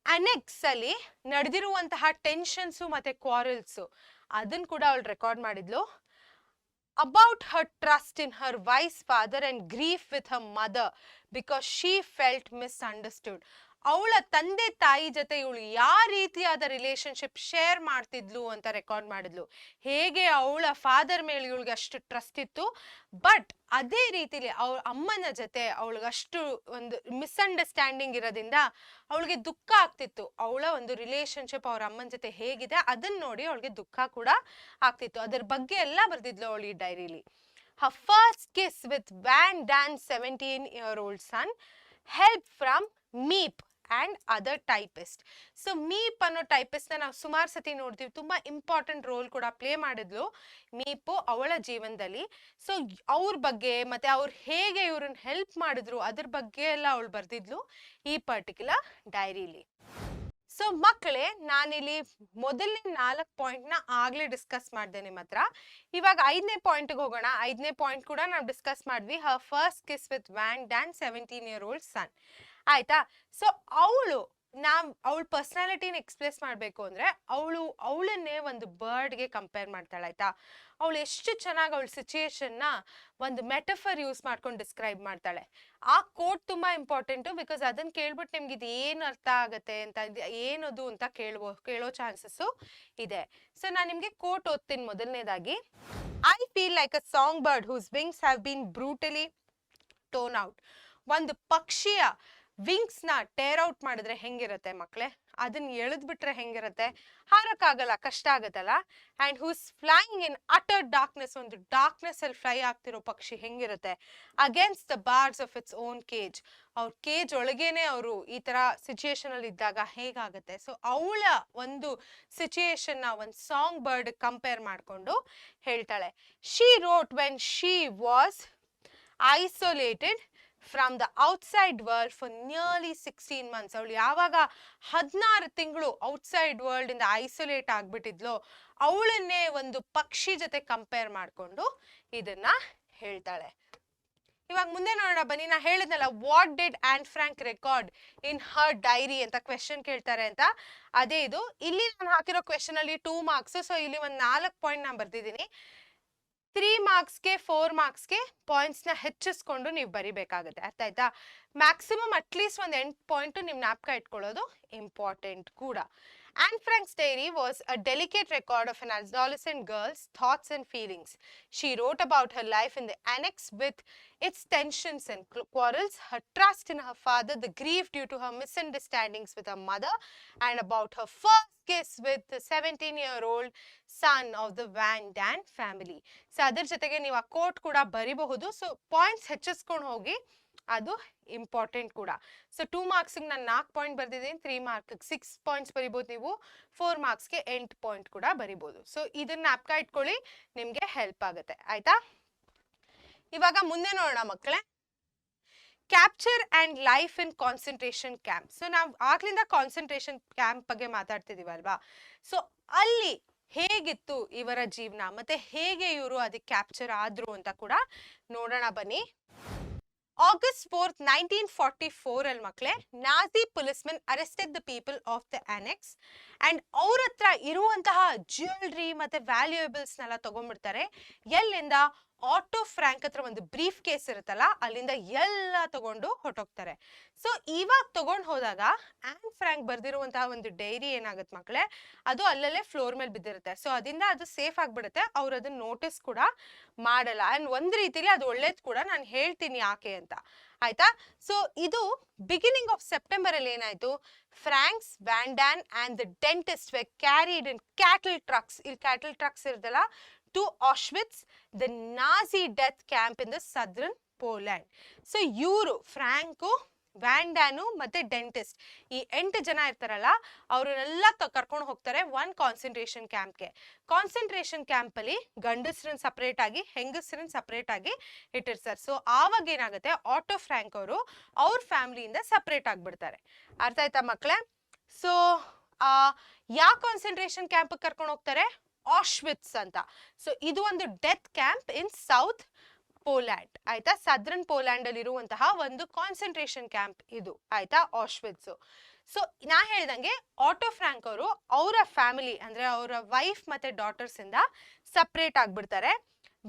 ಅನೆಕ್ಸ್ ಅಲ್ಲಿ ನಡೆದಿರುವಂತಹ ಟೆನ್ಷನ್ಸು ಮತ್ತೆ ಕ್ವಾರಲ್ಸು ಅದನ್ನ ಕೂಡ ಅವಳು ರೆಕಾರ್ಡ್ ಮಾಡಿದ್ಲು. About her trust in her wise father and grief with her mother because she felt misunderstood. ಅವಳ ತಂದೆ ತಾಯಿ ಜೊತೆ ಇವಳು ಯಾವ ರೀತಿಯಾದ ರಿಲೇಶನ್ಶಿಪ್ ಶೇರ್ ಮಾಡ್ತಿದ್ಲು ಅಂತ ರೆಕಾರ್ಡ್ ಮಾಡಿದ್ಲು. ಹೇಗೆ ಅವಳ ಫಾದರ್ ಮೇಲೆ ಇವಳಿಗೆ ಅಷ್ಟು ಟ್ರಸ್ಟ್ ಇತ್ತು, ಬಟ್ ಅದೇ ರೀತಿಲಿ ಅವಳ ಅಮ್ಮನ ಜೊತೆ ಅವಳಿಗಷ್ಟು ಒಂದು ಮಿಸ್ಅಂಡರ್ಸ್ಟ್ಯಾಂಡಿಂಗ್ ಇರೋದ್ರಿಂದ ಅವಳಿಗೆ ದುಃಖ ಆಗ್ತಿತ್ತು. ಅವಳ ಒಂದು ರಿಲೇಶನ್ಶಿಪ್ ಅವ್ರ ಅಮ್ಮನ ಜೊತೆ ಹೇಗಿದೆ ಅದನ್ನ ನೋಡಿ ಅವಳಿಗೆ ದುಃಖ ಕೂಡ ಆಗ್ತಿತ್ತು. ಅದ್ರ ಬಗ್ಗೆ ಎಲ್ಲ ಬರ್ದಿದ್ಲು ಅವಳು ಈ ಡೈರಿಲಿ. Her first kiss with Van Dan's 17-year-old son, help from Meep and other typist. So Meep ಅನ್ನೋ ಟೈಪಿಸ್ಟ್ ನಾವು ಸುಮಾರು ಸತಿ ನೋಡ್ತೀವಿ, ತುಂಬಾ ಇಂಪಾರ್ಟೆಂಟ್ ರೋಲ್ ಕೂಡ ಪ್ಲೇ ಮಾಡಿದ್ಲು ಮೀಪು ಅವಳ ಜೀವನದಲ್ಲಿ. ಸೊ ಅವ್ರ ಬಗ್ಗೆ ಮತ್ತೆ ಅವ್ರು ಹೇಗೆ ಇವ್ರನ್ನ ಹೆಲ್ಪ್ ಮಾಡಿದ್ರು ಅದ್ರ ಬಗ್ಗೆ ಎಲ್ಲ ಅವಳು ಬರ್ದಿದ್ಲು ಈ ಪರ್ಟಿಕ್ಯುಲರ್ ಡೈರಿಲಿ. ಸೊ ಮಕ್ಕಳೇ, ನಾನಿಲ್ಲಿ ಮೊದಲನೇ 4 ಪಾಯಿಂಟ್ನ ಆಗ್ಲೇ ಡಿಸ್ಕಸ್ ಮಾಡಿದೆ ನಿಮ್ಮ ಹತ್ರ. ಇವಾಗ 5ನೇ ಪಾಯಿಂಟ್ಗೆ ಹೋಗೋಣ. 5ನೇ ಪಾಯಿಂಟ್ ಕೂಡ ನಾವು ಡಿಸ್ಕಸ್ ಮಾಡಿದ್ವಿ, ಹರ್ first kiss with van Dan 17-year-old ಸನ್ ಆಯ್ತಾ. ಸೊ ಅವಳ ಪರ್ಸನಾಲಿಟಿನ ಎಕ್ಸ್ಪ್ರೆಸ್ ಮಾಡಬೇಕು ಅಂದ್ರೆ ಅವಳನ್ನೇ ಒಂದು ಬರ್ಡ್ಗೆ ಕಂಪೇರ್ ಮಾಡ್ತಾಳೆ ಆಯ್ತಾ. ಅವಳು ಎಷ್ಟು ಚೆನ್ನಾಗಿ ಅವಳ ಸಿಚುಯೇಷನ್ನ ಒಂದು ಮೆಟಫರ್ ಯೂಸ್ ಮಾಡ್ಕೊಂಡು ಡಿಸ್ಕ್ರೈಬ್ ಮಾಡ್ತಾಳೆ. ಆ ಕೋಟ್ ತುಂಬಾ ಇಂಪಾರ್ಟೆಂಟು, ಬಿಕಾಸ್ ಅದನ್ನ ಕೇಳ್ಬಿಟ್ಟು ನಿಮ್ಗೆ ಇದು ಏನು ಅರ್ಥ ಆಗತ್ತೆ ಅಂತ, ಏನದು ಅಂತ ಕೇಳೋ ಚಾನ್ಸಸ್ಸು ಇದೆ. ಸೊ ನಾನು ನಿಮ್ಗೆ ಕೋಟ್ ಓದ್ತೀನಿ. ಮೊದಲನೇದಾಗಿ, I feel like a songbird whose wings have been brutally torn out. ಒಂದು ಪಕ್ಷಿಯ ವಿಂಗ್ಸ್ ನ ಟೇರ್ ಔಟ್ ಮಾಡಿದ್ರೆ ಹೆಂಗಿರತ್ತೆ ಮಕ್ಳೇ, ಅದನ್ನ ಎಳೆದ್ಬಿಟ್ರೆ ಹೆಂಗಿರತ್ತೆ, ಹಾರಕ್ಕಾಗಲ್ಲ, ಕಷ್ಟ ಆಗತ್ತಲ್ಲ. And whose flying in utter darkness, ಒಂದು ಡಾರ್ಕ್ನೆಸ್ ಅಲ್ಲಿ ಫ್ಲೈ ಆಗ್ತಿರೋ ಪಕ್ಷಿ ಹೆಂಗಿರುತ್ತೆ, against the bars of its own cage, ಅವ್ರ ಕೇಜ್ ಒಳಗೇನೆ ಅವರು ಈ ತರ ಸಿಚುಯೇಷನ್ ಅಲ್ಲಿ ಇದ್ದಾಗ ಹೇಗಾಗತ್ತೆ. ಸೊ ಅವಳ ಒಂದು ಸಿಚುಯೇಷನ್ ನ ಒಂದು ಸಾಂಗ್ ಬರ್ಡ್ ಕಂಪೇರ್ ಮಾಡ್ಕೊಂಡು ಹೇಳ್ತಾಳೆ. She wrote when she was isolated from the outside world for nearly 16 months. ಅವಳು ಯಾವಾಗ 16 ತಿಂಗಳು ಔಟ್ಸೈಡ್ ವರ್ಲ್ಡ್ ಇಂದ ಐಸೋಲೇಟ್ ಆಗ್ಬಿಟ್ಟಿದ್ಲು, ಅವಳನ್ನೇ ಒಂದು ಪಕ್ಷಿ ಜೊತೆ ಕಂಪೇರ್ ಮಾಡ್ಕೊಂಡು ಇದನ್ನ ಹೇಳ್ತಾಳೆ. ಇವಾಗ ಮುಂದೆ ನೋಡೋಣ ಬನ್ನಿ. ನಾ ಹೇಳಿದ್ನಲ್ಲ, what did on Frank record in Har dairy ಅಂತ ಕ್ವೆಶನ್ ಕೇಳ್ತಾರೆ ಅಂತ. ಅದೇ ಇದು. ಇಲ್ಲಿ ನಾನು ಹಾಕಿರೋ ಕ್ವೆಶನ್ ಅಲ್ಲಿ 2 ಮಾರ್ಕ್ಸ್. ಸೊ ಇಲ್ಲಿ ಒಂದು 4 ಪಾಯಿಂಟ್ ನಾನು ಬರ್ದಿದ್ದೀನಿ. 3 ಮಾರ್ಕ್ಸ್ಗೆ 4 ಮಾರ್ಕ್ಸ್ಗೆ ಪಾಯಿಂಟ್ಸ್ನ ಹೆಚ್ಚಿಸ್ಕೊಂಡು ನೀವು ಬರಿಬೇಕಾಗುತ್ತೆ. ಅರ್ಥ ಆಯ್ತಾ? ಮ್ಯಾಕ್ಸಿಮಮ್ ಅಟ್ಲೀಸ್ಟ್ ಒಂದು 8 ಪಾಯಿಂಟ್ ನಿಮ್ ಜ್ಞಾಪಕ ಇಟ್ಕೊಳ್ಳೋದು ಇಂಪಾರ್ಟೆಂಟ್ ಕೂಡ. Anne Frank's diary was a delicate record of an adolescent girl's thoughts and feelings. She wrote about her life in the annex with its tensions and quarrels, her trust in her father, the grief due to her misunderstandings with her mother, and about her first kiss with the 17-year-old son of the Van Dan family. So ಅದರ ಜೊತೆಗೆ ನೀವು ಆ coat ಕೂಡ ಬರಿಬಹುದು. So points ಹೆಚ್ಚಿಸ್ಕೊಂಡು ಹೋಗಿ, ಅದು important ಕೂಡ. So 2 ಮಾರ್ಕ್ಸ್ಗೆ ನಾನು 4 point ಬರ್ದಿದ್ದೀನಿ, 3 ಮಾರ್ಕ್ಗೆ 6 points ಬರಿಬೋದು ನೀವು, 4 ಮಾರ್ಕ್ಸ್ಗೆ 8 ಪಾಯಿಂಟ್ ಕೂಡ ಬರಿಬೋದು. ಸೊ ಇದನ್ನ ಜ್ಞಾಪಕ ಇಟ್ಕೊಳ್ಳಿ, ನಿಮ್ಗೆ ಹೆಲ್ಪ್ ಆಗುತ್ತೆ ಆಯ್ತಾ. ಇವಾಗ ಮುಂದೆ ನೋಡೋಣ ಮಕ್ಕಳೇ. Capture and life in concentration camp. So ನಾವು ಆಗ್ಲಿಂದ ಕಾನ್ಸಂಟ್ರೇಷನ್ ಕ್ಯಾಂಪ್ ಬಗ್ಗೆ ಮಾತಾಡ್ತಿದೀವಲ್ವಾ. ಸೊ ಅಲ್ಲಿ ಹೇಗಿತ್ತು ಇವರ ಜೀವನ ಮತ್ತೆ ಹೇಗೆ ಇವರು ಅದಕ್ಕೆ ಕ್ಯಾಪ್ಚರ್ ಆದ್ರು ಅಂತ ಕೂಡ ನೋಡೋಣ ಬನ್ನಿ. August 4th, 1944 ಅಲ್ಲಿ ಮಕ್ಕಳೇ Nazi policemen arrested the people of the annex and ಅವ್ರ ಹತ್ರ ಇರುವಂತಹ ಜ್ಯುವೆಲ್ರಿ ಮತ್ತೆ ವ್ಯಾಲ್ಯೂಯಬಲ್ಸ್ನೆಲ್ಲ ತಗೊಂಡ್ಬಿಡ್ತಾರೆ. ಎಲ್ಲಿಂದ? ಆಟೋ ಫ್ರಾಂಕ್ ಹತ್ರ ಒಂದು ಬ್ರೀಫ್ ಕೇಸ್ ಇರುತ್ತಲ್ಲ, ಅಲ್ಲಿಂದ ಎಲ್ಲ ತಗೊಂಡು ಹೊಟ್ಟೋಗ್ತಾರೆ. ಸೊ ಇವಾಗ ತಗೊಂಡು ಹೋದಾಗ ಆನ್ ಫ್ರಾಂಕ್ ಬರ್ದಿರುವಂತಹ ಒಂದು ಡೈರಿ ಏನಾಗುತ್ತೆ ಮಕ್ಕಳೇ, ಅದು ಅಲ್ಲಲ್ಲೇ ಫ್ಲೋರ್ ಮೇಲೆ ಬಿದ್ದಿರುತ್ತೆ. ಸೊ ಅದರಿಂದ ಅದು ಸೇಫ್ ಆಗಿಬಿಡುತ್ತೆ, ಅವ್ರು ಅದನ್ನ ನೋಟಿಸ್ ಕೂಡ ಮಾಡಲ್ಲ. ಅಂಡ್ ಒಂದ್ ರೀತಿಲಿ ಅದು ಒಳ್ಳೇದು ಕೂಡ, ನಾನು ಹೇಳ್ತೀನಿ ಯಾಕೆ ಅಂತ, ಆಯ್ತಾ. ಸೊ ಇದು ಬಿಗಿನಿಂಗ್ ಆಫ್ ಸೆಪ್ಟೆಂಬರ್ ಅಲ್ಲಿ ಏನಾಯ್ತು, Franks, van Daan and the dentist were carried in cattle trucks, ಇಲ್ಲಿ ಕ್ಯಾಟಲ್ ಟ್ರಕ್ಸ್ ಇರುತ್ತಲ್ಲ, to Auschwitz, the Nazi death camp in the southern Poland. So ಇವರು ಫ್ರಾಂಕು, ವ್ಯಾನ್ ಡ್ಯಾನು ಮತ್ತೆ ಡೆಂಟಿಸ್ಟ್, ಈ 8 ಜನ ಇರ್ತಾರಲ್ಲ, ಅವ್ರನ್ನೆಲ್ಲ ಕರ್ಕೊಂಡು ಹೋಗ್ತಾರೆ ಒಂದು ಕಾನ್ಸಂಟ್ರೇಷನ್ ಕ್ಯಾಂಪ್ಗೆ. ಕಾನ್ಸಂಟ್ರೇಷನ್ ಕ್ಯಾಂಪ್ ಅಲ್ಲಿ ಗಂಡಸ್ರನ್ನ ಸಪರೇಟ್ ಆಗಿ ಹೆಂಗಸ್ರನ್ನ ಸಪರೇಟ್ ಆಗಿ ಇಟ್ಟಿರ್ತಾರೆ. ಸೊ ಆವಾಗ ಏನಾಗುತ್ತೆ, ಆಟೋ ಫ್ರಾಂಕ್ ಅವರು ಅವ್ರ ಫ್ಯಾಮಿಲಿಯಿಂದ ಸಪರೇಟ್ ಆಗಿಬಿಡ್ತಾರೆ. ಅರ್ಥ ಆಯ್ತಾ ಮಕ್ಕಳೇ? ಸೊ ಯಾವ ಕಾನ್ಸಂಟ್ರೇಷನ್ ಕ್ಯಾಂಪ್ ಕರ್ಕೊಂಡು ಹೋಗ್ತಾರೆ? ಆಶ್ವಿಟ್ಸ್ ಅಂತ. ಸೊ ಇದು ಒಂದು ಡೆತ್ ಕ್ಯಾಂಪ್ ಇನ್ ಸೌತ್ ಪೋಲ್ಯಾಂಡ್, ಆಯ್ತಾ. ಸದರ್ನ್ ಪೋಲ್ಯಾಂಡ್ ಅಲ್ಲಿ ಇರುವಂತಹ ಒಂದು ಕಾನ್ಸಂಟ್ರೇಷನ್ ಕ್ಯಾಂಪ್ ಇದು, ಆಯ್ತಾ, ಆಶ್ವಿಟ್ಸ್. ಸೊ ನಾ ಹೇಳ್ದಂಗೆ ಆಟೋ ಫ್ರಾಂಕ್ ಅವರು ಅವರ ಫ್ಯಾಮಿಲಿ ಅಂದ್ರೆ ಅವರ ವೈಫ್ ಮತ್ತೆ ಡಾಟರ್ಸ್ ಇಂದ ಸಪರೇಟ್ ಆಗ್ಬಿಡ್ತಾರೆ.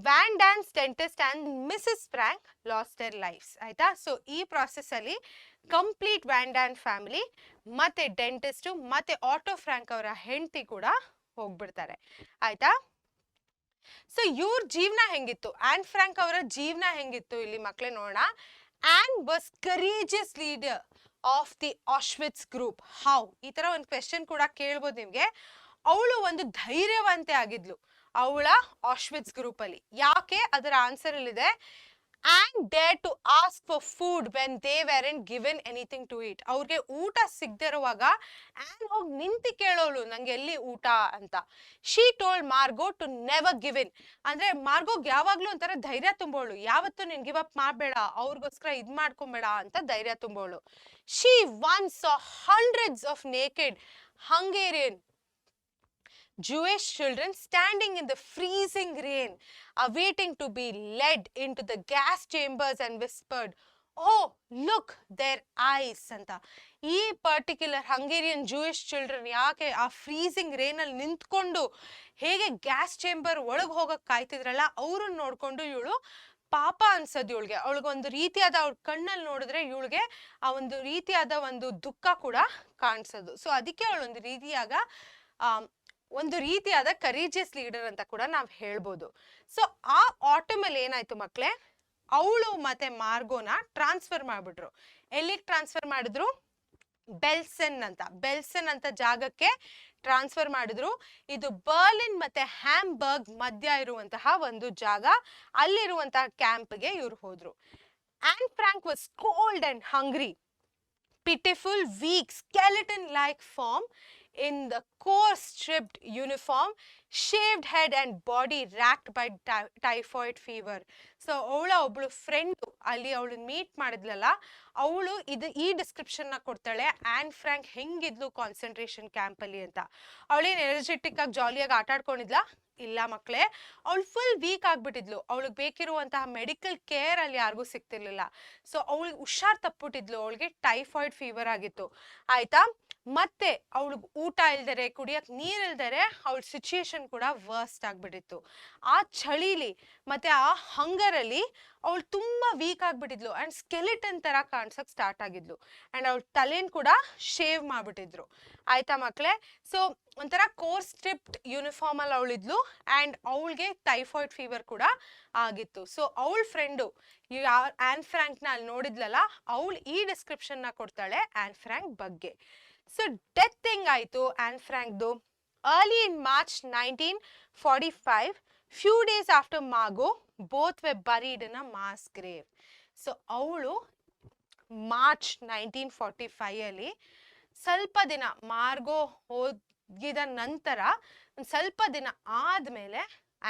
Van Daans, dentist and Mrs Frank lost their lifes, ಆಯ್ತಾ. ಸೊ ಈ ಪ್ರಾಸೆಸ್ ಅಲ್ಲಿ ಕಂಪ್ಲೀಟ್ ವ್ಯಾನ್ ಡ್ಯಾನ್ ಫ್ಯಾಮಿಲಿ ಮತ್ತೆ ಡೆಂಟಿಸ್ಟ್ ಮತ್ತೆ ಆಟೋ ಫ್ರಾಂಕ್ ಅವರ ಹೆಂಡತಿ ಕೂಡ ಹೋಗ್ಬಿಡ್ತಾರೆ, ಆಯ್ತಾ. ಸೊ ಇವ್ರ ಜೀವನ ಹೆಂಗಿತ್ತು, ಆನ್ ಫ್ರಾಂಕ್ ಅವರ ಜೀವನ ಹೆಂಗಿತ್ತು ಇಲ್ಲಿ ಮಕ್ಕಳೇ ನೋಡೋಣ. Anne was courageous leader of the Auschwitz group. How? ಈ ತರ ಒಂದು ಕ್ವೆಶನ್ ಕೂಡ ಕೇಳ್ಬೋದು ನಿಮ್ಗೆ. ಅವಳು ಒಂದು ಧೈರ್ಯವಂತೆ ಆಗಿದ್ಲು ಅವಳ ಆಶ್ವಿಟ್ಸ್ ಗ್ರೂಪ್ ಅಲ್ಲಿ. ಯಾಕೆ? ಅದರ ಆನ್ಸರ್ ಅಲ್ಲಿದೆ. and dare to ask for food when they weren't given anything to eat. ಅವ್ರಿಗೆ ಊಟ ಸಿಗದೆ ಇರುವಾಗ ಆನ್ ಹೋಗಿ ನಿಂತು ಕೇಳೋಳು, ನಂಗೆ ಎಲ್ಲಿ ಊಟ ಅಂತ. she told Margot to never give in. ಅಂದ್ರೆ ಮಾರ್ಗೋಗ್ ಯಾವಾಗ್ಲೂ ಒಂಥರ ಧೈರ್ಯ ತುಂಬೋಳು, ಯಾವತ್ತೂ ನೀನ್ ಗಿವ್ ಅಪ್ ಮಾಡಬೇಡ, ಅವ್ರಿಗೋಸ್ಕರ ಇದ್ ಮಾಡ್ಕೊಂಬೇಡ ಅಂತ ಧೈರ್ಯ ತುಂಬೋಳು. she once saw hundreds of naked Hungarian Jewish children standing in the freezing rain, awaiting to be led into the gas chambers and whispered, "Oh, look, their eyes." ಅಂತ. ಈ ಪರ್ಟಿಕ್ಯುಲರ್ ಹಂಗೇರಿಯನ್ ಜೂಯಿಷ್ ಚಿಲ್ಡ್ರನ್ ಯಾಕೆ ಆ freezing rain ಅಲ್ಲಿ ನಿಂತ್ಕೊಂಡು ಹೇಗೆ gas chamber ಒಳಗೆ ಹೋಗಕ್ ಕಾಯ್ತಿದ್ರಲ್ಲ, ಅವ್ರನ್ನ ನೋಡ್ಕೊಂಡು ಇವಳು ಪಾಪ ಅನ್ಸದ್ ಇವಳಿಗೆ. ಅವಳಿಗೊಂದು ರೀತಿಯಾದ, ಅವಳ ಕಣ್ಣಲ್ಲಿ ನೋಡಿದ್ರೆ ಇವಳಿಗೆ ಆ ಒಂದು ರೀತಿಯಾದ ಒಂದು ದುಃಖ ಕೂಡ ಕಾಣಿಸೋದು. ಸೊ ಅದಕ್ಕೆ ಅವಳೊಂದು ಒಂದು ರೀತಿಯಾದ ಕರೇಜಿಯಸ್ ಲೀಡರ್ ಅಂತ ಕೂಡ ನಾವು ಹೇಳ್ಬೋದು. ಸೊ ಆ ಆಟಮ್ ಅಲ್ಲಿ ಏನಾಯ್ತು ಮಕ್ಕಳೇ, ಅವಳು ಮತ್ತೆ ಮಾರ್ಗೋನ ಟ್ರಾನ್ಸ್ಫರ್ ಮಾಡ್ಬಿಟ್ರು. ಎಲ್ಲಿಗೆ ಟ್ರಾನ್ಸ್ಫರ್ ಮಾಡಿದ್ರು? ಬೆಲ್ಸನ್ ಅಂತ ಜಾಗಕ್ಕೆ ಟ್ರಾನ್ಸ್ಫರ್ ಮಾಡಿದ್ರು. ಇದು ಬರ್ಲಿನ್ ಮತ್ತೆ ಹ್ಯಾಂಬರ್ಗ್ ಮಧ್ಯ ಇರುವಂತಹ ಒಂದು ಜಾಗ, ಅಲ್ಲಿರುವಂತಹ ಕ್ಯಾಂಪ್ಗೆ ಇವ್ರು ಹೋದ್ರು. On Frank was cold and hungry, pitiful, weak, skeleton-like form in the coarse stripped uniform, shaved head and body racked by typhoid fever. So ಅವಳ ಒಬ್ಳು ಫ್ರೆಂಡ್ ಅಲ್ಲಿ ಅವಳನ್ನ ಮೀಟ್ ಮಾಡಿದ್ಲಲ್ಲ, ಅವಳು ಈ ಡಿಸ್ಕ್ರಿಪ್ಷನ್ ನ ಕೊಡ್ತಾಳೆ ಆನ್ ಫ್ರಾಂಕ್ ಹೆಂಗಿದ್ಲು ಕಾನ್ಸಂಟ್ರೇಷನ್ ಕ್ಯಾಂಪ್ ಅಲ್ಲಿ ಅಂತ. ಅವಳೇನ್ ಎನರ್ಜೆಟಿಕ್ ಆಗಿ ಜಾಲಿಯಾಗಿ ಆಟ ಆಡ್ಕೊಂಡಿದ್ಲಾ? ಇಲ್ಲ ಮಕ್ಕಳೇ, ಅವಳು ಫುಲ್ ವೀಕ್ ಆಗ್ಬಿಟ್ಟಿದ್ಲು. ಅವಳಿಗೆ ಬೇಕಿರುವಂತಹ ಮೆಡಿಕಲ್ ಕೇರ್ ಅಲ್ಲಿ ಯಾರಿಗೂ ಸಿಗ್ತಿರ್ಲಿಲ್ಲ. ಸೊ ಅವಳಿಗೆ ಹುಷಾರ್ ತಪ್ಪಿಟ್ಟಿದ್ಲು, ಅವಳಿಗೆ ಟೈಫಾಯ್ಡ್ ಫೀವರ್ ಆಗಿತ್ತು, ಆಯ್ತಾ. ಮತ್ತೆ ಅವಳಿಗೆ ಊಟ ಇಲ್ದರೆ, ಕುಡಿಯಕ್ ನೀರ್ ಇಲ್ದರೆ ಅವಳ ಸಿಚುಯೇಷನ್ ಕೂಡ ವರ್ಸ್ಟ್ ಆಗ್ಬಿಟ್ಟಿತ್ತು. ಆ ಚಳಿಲಿ ಮತ್ತೆ ಆ ಹಂಗರಲ್ಲಿ ಅವಳು ತುಂಬಾ ವೀಕ್ ಆಗ್ಬಿಟ್ಟಿದ್ಲು ಅಂಡ್ ಸ್ಕೆಲಿಟನ್ ತರ ಕಾಣ್ಸಕ್ ಸ್ಟಾರ್ಟ್ ಆಗಿದ್ಲು. ಅಂಡ್ ಅವಳ ತಲೆನ್ ಕೂಡ ಶೇವ್ ಮಾಡ್ಬಿಟ್ಟಿದ್ರು, ಆಯ್ತಾ ಮಕ್ಕಳೇ. ಸೊ ಒಂಥರ ಕೋರ್ಸ್ ಸ್ಟ್ರಿಪ್ಡ್ ಯೂನಿಫಾರ್ಮ್ ಅಲ್ಲಿ ಅವಳಿದ್ಲು ಅಂಡ್ ಅವಳಿಗೆ ಟೈಫಾಯ್ಡ್ ಫೀವರ್ ಕೂಡ ಆಗಿತ್ತು. ಸೊ ಅವಳ ಫ್ರೆಂಡು ಆನ್ ಫ್ರಾಂಕ್ ನ ಅಲ್ಲಿ ನೋಡಿದ್ಲಲ್ಲ, ಅವಳು ಈ ಡಿಸ್ಕ್ರಿಪ್ಷನ್ ನ ಕೊಡ್ತಾಳೆ ಆನ್ ಫ್ರಾಂಕ್ ಬಗ್ಗೆ. ಸೊ ಡೆತ್ ಹೆಂಗಾಯ್ತು ಆನ್ ಫ್ರಾಂಕ್ದು? early in March 1945, few days after Margot, both were buried in a mass grave. So ಅವಳು ಮಾರ್ಚ್ 1945 ಅಲ್ಲಿ ಸ್ವಲ್ಪ ದಿನ ಮಾರ್ಗೋ ಹೋಗಿದ ನಂತರ ಸ್ವಲ್ಪ ದಿನ ಆದ್ಮೇಲೆ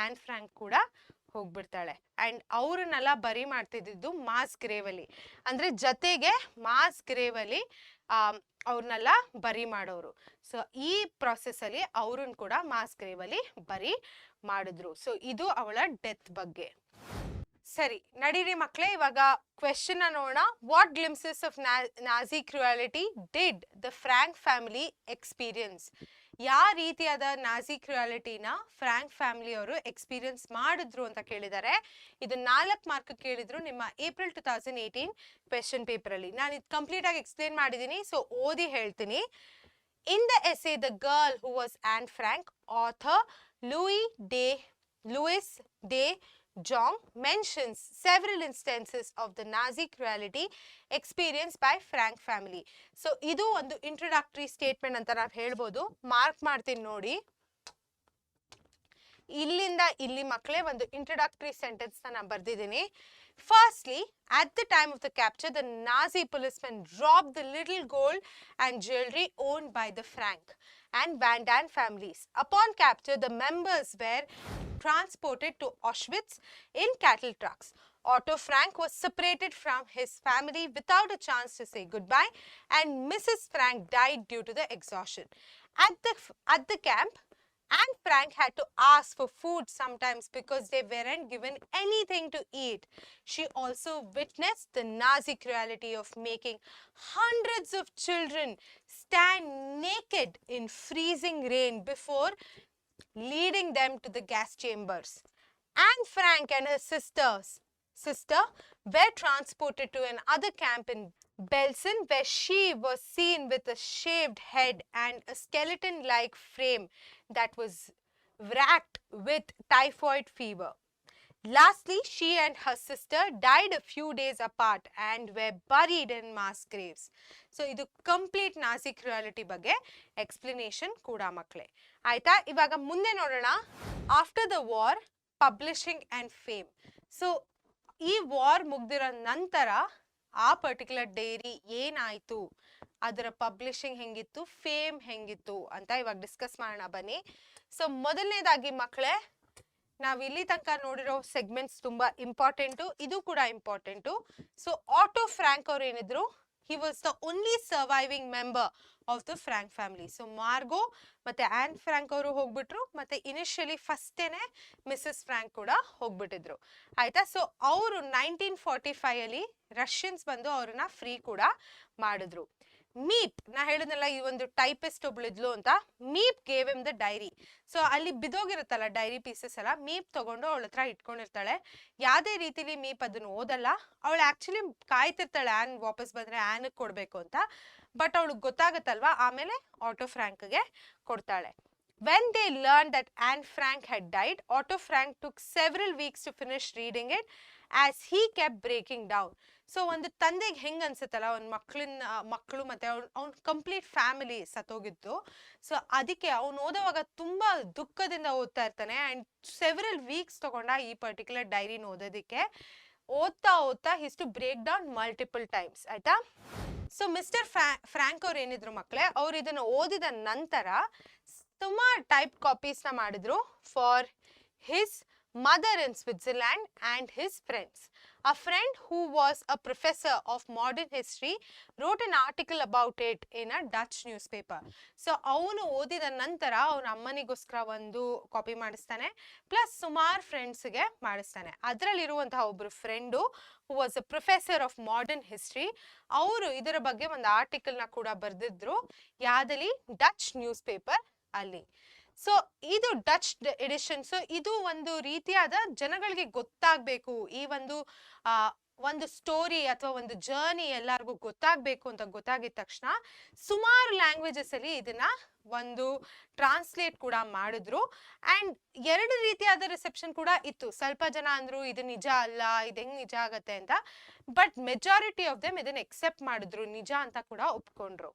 ಆನ್ ಫ್ರಾಂಕ್ ಕೂಡ ಹೋಗ್ಬಿಡ್ತಾಳೆ. ಅಂಡ್ ಅವ್ರನ್ನೆಲ್ಲ ಬರಿ ಮಾಡ್ತಿದ್ದು ಮಾಸ್ ಗ್ರೇವ್ ಅಲ್ಲಿ, ಅಂದ್ರೆ ಜೊತೆಗೆ ಮಾಸ್ ಗ್ರೇವ್ ಅಲ್ಲಿ ಅವ್ರನ್ನೆಲ್ಲ ಬರಿ ಮಾಡೋರು. ಸೊ ಈ ಪ್ರಾಸೆಸ್ ಅಲ್ಲಿ ಅವ್ರನ್ನ ಕೂಡ ಮಾಸ್ ಗ್ರೇವ್ ಅಲ್ಲಿ ಬರಿ ಮಾಡಿದ್ರು. ಸೊ ಇದು ಅವಳ ಡೆತ್ ಬಗ್ಗೆ. ಸರಿ, ನಡೀರಿ ಮಕ್ಕಳೇ, ಇವಾಗ ಕ್ವೆಶ್ಚನ್ ನೋಡೋಣ. What glimpses of Nazi cruelty did the Frank family experience? ಯಾವ ರೀತಿಯಾದ ನಾಜಿ ಕ್ರುಯಾಲಿಟಿನ ಫ್ರಾಂಕ್ ಫ್ಯಾಮಿಲಿ ಅವರು ಎಕ್ಸ್ಪೀರಿಯನ್ಸ್ ಮಾಡಿದ್ರು ಅಂತ ಕೇಳಿದ್ದಾರೆ. ಇದು 4 ಮಾರ್ಕ್ ಕೇಳಿದ್ರು ನಿಮ್ಮ ಏಪ್ರಿಲ್ 2018 ಕ್ವೆಶ್ಚನ್ ಪೇಪರ್ ಅಲ್ಲಿ. ನಾನು ಇದು ಕಂಪ್ಲೀಟ್ ಆಗಿ ಎಕ್ಸ್ಪ್ಲೇನ್ ಮಾಡಿದ್ದೀನಿ, ಸೊ ಓದಿ ಹೇಳ್ತೀನಿ. In the essay The Girl Who Was Anne Frank, author Louis de Jong mentions several instances of the Nazi cruelty experienced by Frank family. So ಇದು ಒಂದು introductory statement ಅಂತ ನಾವು ಹೇಳ್ಬೋದು. ಮಾರ್ಕ್ ಮಾಡ್ತೀನಿ ನೋಡಿ. ಇಲ್ಲಿಂದ ಇಲ್ಲಿ ಮಕ್ಕಳೇ ಒಂದು ಇಂಟ್ರೊಡಕ್ಟರಿ ಸೆಂಟೆನ್ಸ್ ನಾನು ಬರ್ದಿದ್ದೀನಿ. Firstly, at the time of the capture, the Nazi policemen robbed the little gold and jewelry owned by the Frank and Van Daan families. Upon capture, the members were transported to Auschwitz in cattle trucks. Otto Frank was separated from his family without a chance to say goodbye, and Mrs. Frank died due to the exhaustion. At the camp, Anne Frank had to ask for food sometimes because they weren't given anything to eat. She also witnessed the Nazi cruelty of making hundreds of children stand naked in freezing rain before leading them to the gas chambers. Anne Frank and her sister were transported to another camp in Belsen, where she was seen with a shaved head and a skeleton-like frame that was racked with typhoid fever. Lastly, she and her sister died a few days apart and were buried in mass graves. So, idu complete Nazi cruelty ಬಗ್ಗೆ explanation ಕೂಡ ಮಕ್ಕಳೇ. ಆಯ್ತಾ? ಇವಾಗ ಮುಂದೆ ನೋಡೋಣ. After the war, publishing and fame. So, ಈ war ಮುಗ್ದಿರೋ ನಂತರ ಆ ಪರ್ಟಿಕ್ಯುಲರ್ ಡೈರಿ ಏನಾಯ್ತು, ಅದರ ಪಬ್ಲಿಷಿಂಗ್ ಹೆಂಗಿತ್ತು, ಫೇಮ್ ಹೆಂಗಿತ್ತು ಅಂತ ಇವಾಗ ಡಿಸ್ಕಸ್ ಮಾಡೋಣ ಬನ್ನಿ. ಸೊ ಮೊದಲನೇದಾಗಿ ಮಕ್ಕಳೇ, ನಾವು ಇಲ್ಲಿ ತನಕ ನೋಡಿರೋ ಸೆಗ್ಮೆಂಟ್ಸ್ ತುಂಬಾ ಇಂಪಾರ್ಟೆಂಟು, ಇದು ಕೂಡ ಇಂಪಾರ್ಟೆಂಟು. ಸೊ ಆಟೋ ಫ್ರಾಂಕ್ ಅವ್ರು ಏನಿದ್ರು, he was the only surviving member of the Frank family. So Margao ಮತ್ತೆ ಆನ್ ಫ್ರಾಂಕ್ ಅವರು ಹೋಗ್ಬಿಟ್ರು, ಮತ್ತೆ ಇನಿಷಿಯಲಿ ಫಸ್ಟೇನೆ ಮಿಸಸ್ ಫ್ರಾಂಕ್ ಕೂಡ ಹೋಗ್ಬಿಟ್ಟಿದ್ರು. ಆಯ್ತಾ? ಸೊ ಅವರು 1945 ಅಲ್ಲಿ ರಷ್ಯನ್ಸ್ ಬಂದು ಅವ್ರನ್ನ ಫ್ರೀ ಕೂಡ ಮಾಡಿದ್ರು. ಮೀಪ್, ನಾ ಹೇಳಿದ್ನಲ್ಲ ಈ ಒಂದು ಟೈಪಿಸ್ಟ್ ಒಬ್ಳಿದ್ಲು ಅಂತ, Meep gave them the diary. So ಅಲ್ಲಿ ಬಿದೋಗಿರುತ್ತಲ್ಲ ಡೈರಿ ಪೀಸಸ್ ಎಲ್ಲ, ಮೀಪ್ ತಗೊಂಡು ಅವಳ ಹತ್ರ ಇಟ್ಕೊಂಡಿರ್ತಾಳೆ. ಯಾವುದೇ ರೀತಿಲಿ ಮೀಪ್ ಅದನ್ನು ಓದಲ್ಲ. ಅವಳು ಆಕ್ಚುಲಿ ಕಾಯ್ತಿರ್ತಾಳೆ ಆನ್ ವಾಪಸ್ ಬಂದ್ರೆ ಆನ್ಗೆ ಕೊಡ್ಬೇಕು ಅಂತ, ಬಟ್ ಅವಳಿಗೆ ಗೊತ್ತಾಗತ್ತಲ್ವಾ, ಆಮೇಲೆ ಆಟೋ ಫ್ರಾಂಕ್ಗೆ ಕೊಡ್ತಾಳೆ. When they learned that Anne Frank had died, Otto Frank took several weeks to finish reading it as he kept breaking down. So ಒಂದು ತಂದೆಗೆ ಹೆಂಗೆ ಅನ್ಸುತ್ತಲ್ಲ, ಒಂದು ಮಕ್ಕಳು ಮತ್ತೆ ಅವ್ನ ಕಂಪ್ಲೀಟ್ ಫ್ಯಾಮಿಲಿ ಸತ್ತೋಗಿತ್ತು. ಸೊ ಅದಕ್ಕೆ ಅವ್ನು ಓದೋವಾಗ ತುಂಬಾ ದುಃಖದಿಂದ ಓದ್ತಾ ಇರ್ತಾನೆ. ಆ್ಯಂಡ್ ಸೆವೆರಲ್ ವೀಕ್ಸ್ ತಗೊಂಡ ಈ ಪರ್ಟಿಕ್ಯುಲರ್ ಡೈರಿನ ಓದೋದಕ್ಕೆ. ಓದ್ತಾ has to break down multiple times. ಆಯ್ತಾ? ಸೊ ಮಿಸ್ಟರ್ ಫ್ರಾಂಕ್ ಅವ್ರು ಏನಿದ್ರು ಮಕ್ಕಳೇ, ಅವ್ರು ಇದನ್ನು ಓದಿದ ನಂತರ ಸುಮಾರು ಟೈಪ್ ಕಾಪೀಸ್ನ ಮಾಡಿದ್ರು for his mother in Switzerland and his friends. A friend who was a professor of modern history wrote an article about it in a Dutch newspaper. So ಅವನು ಓದಿದ ನಂತರ ಅವನ ಅಮ್ಮನಿಗೋಸ್ಕರ ಒಂದು ಕಾಪಿ ಮಾಡಿಸ್ತಾನೆ, ಪ್ಲಸ್ ಸುಮಾರು ಫ್ರೆಂಡ್ಸ್ಗೆ ಮಾಡಿಸ್ತಾನೆ. ಅದರಲ್ಲಿರುವಂತಹ ಒಬ್ಬರು friend who was a professor of modern history, ಅವರು ಇದರ ಬಗ್ಗೆ ಒಂದು ಆರ್ಟಿಕಲ್ನ ಕೂಡ ಬರೆದಿದ್ರು. ಯಾವ್ದಲ್ಲಿ? ಡಚ್ ನ್ಯೂಸ್ ಪೇಪರ್ ಅಲ್ಲಿ. ಸೊ ಇದು ಡಚ್ ಎಡಿಷನ್. ಸೊ ಇದು ಒಂದು ರೀತಿಯಾದ ಜನಗಳಿಗೆ ಗೊತ್ತಾಗಬೇಕು, ಈ ಒಂದು ಸ್ಟೋರಿ ಅಥವಾ ಒಂದು ಜರ್ನಿ ಎಲ್ಲರಿಗೂ ಗೊತ್ತಾಗಬೇಕು ಅಂತ ಗೊತ್ತಾಗಿದ ತಕ್ಷಣ ಸುಮಾರು ಲ್ಯಾಂಗ್ವೇಜಸ್ ಅಲ್ಲಿ ಇದನ್ನ ಒಂದು ಟ್ರಾನ್ಸ್ಲೇಟ್ ಕೂಡ ಮಾಡಿದ್ರು. ಆ್ಯಂಡ್ 2 ರೀತಿಯಾದ ರಿಸೆಪ್ಷನ್ ಕೂಡ ಇತ್ತು. ಸ್ವಲ್ಪ ಜನ ಅಂದ್ರು ಇದು ನಿಜ ಅಲ್ಲ, ಇದು ಹೆಂಗ್ ನಿಜ ಆಗತ್ತೆ ಅಂತ, ಬಟ್ ಮೆಜಾರಿಟಿ ಆಫ್ ದೆಮ್ ಇದನ್ನ ಎಕ್ಸೆಪ್ಟ್ ಮಾಡಿದ್ರು, ನಿಜ ಅಂತ ಕೂಡ ಒಪ್ಕೊಂಡ್ರು.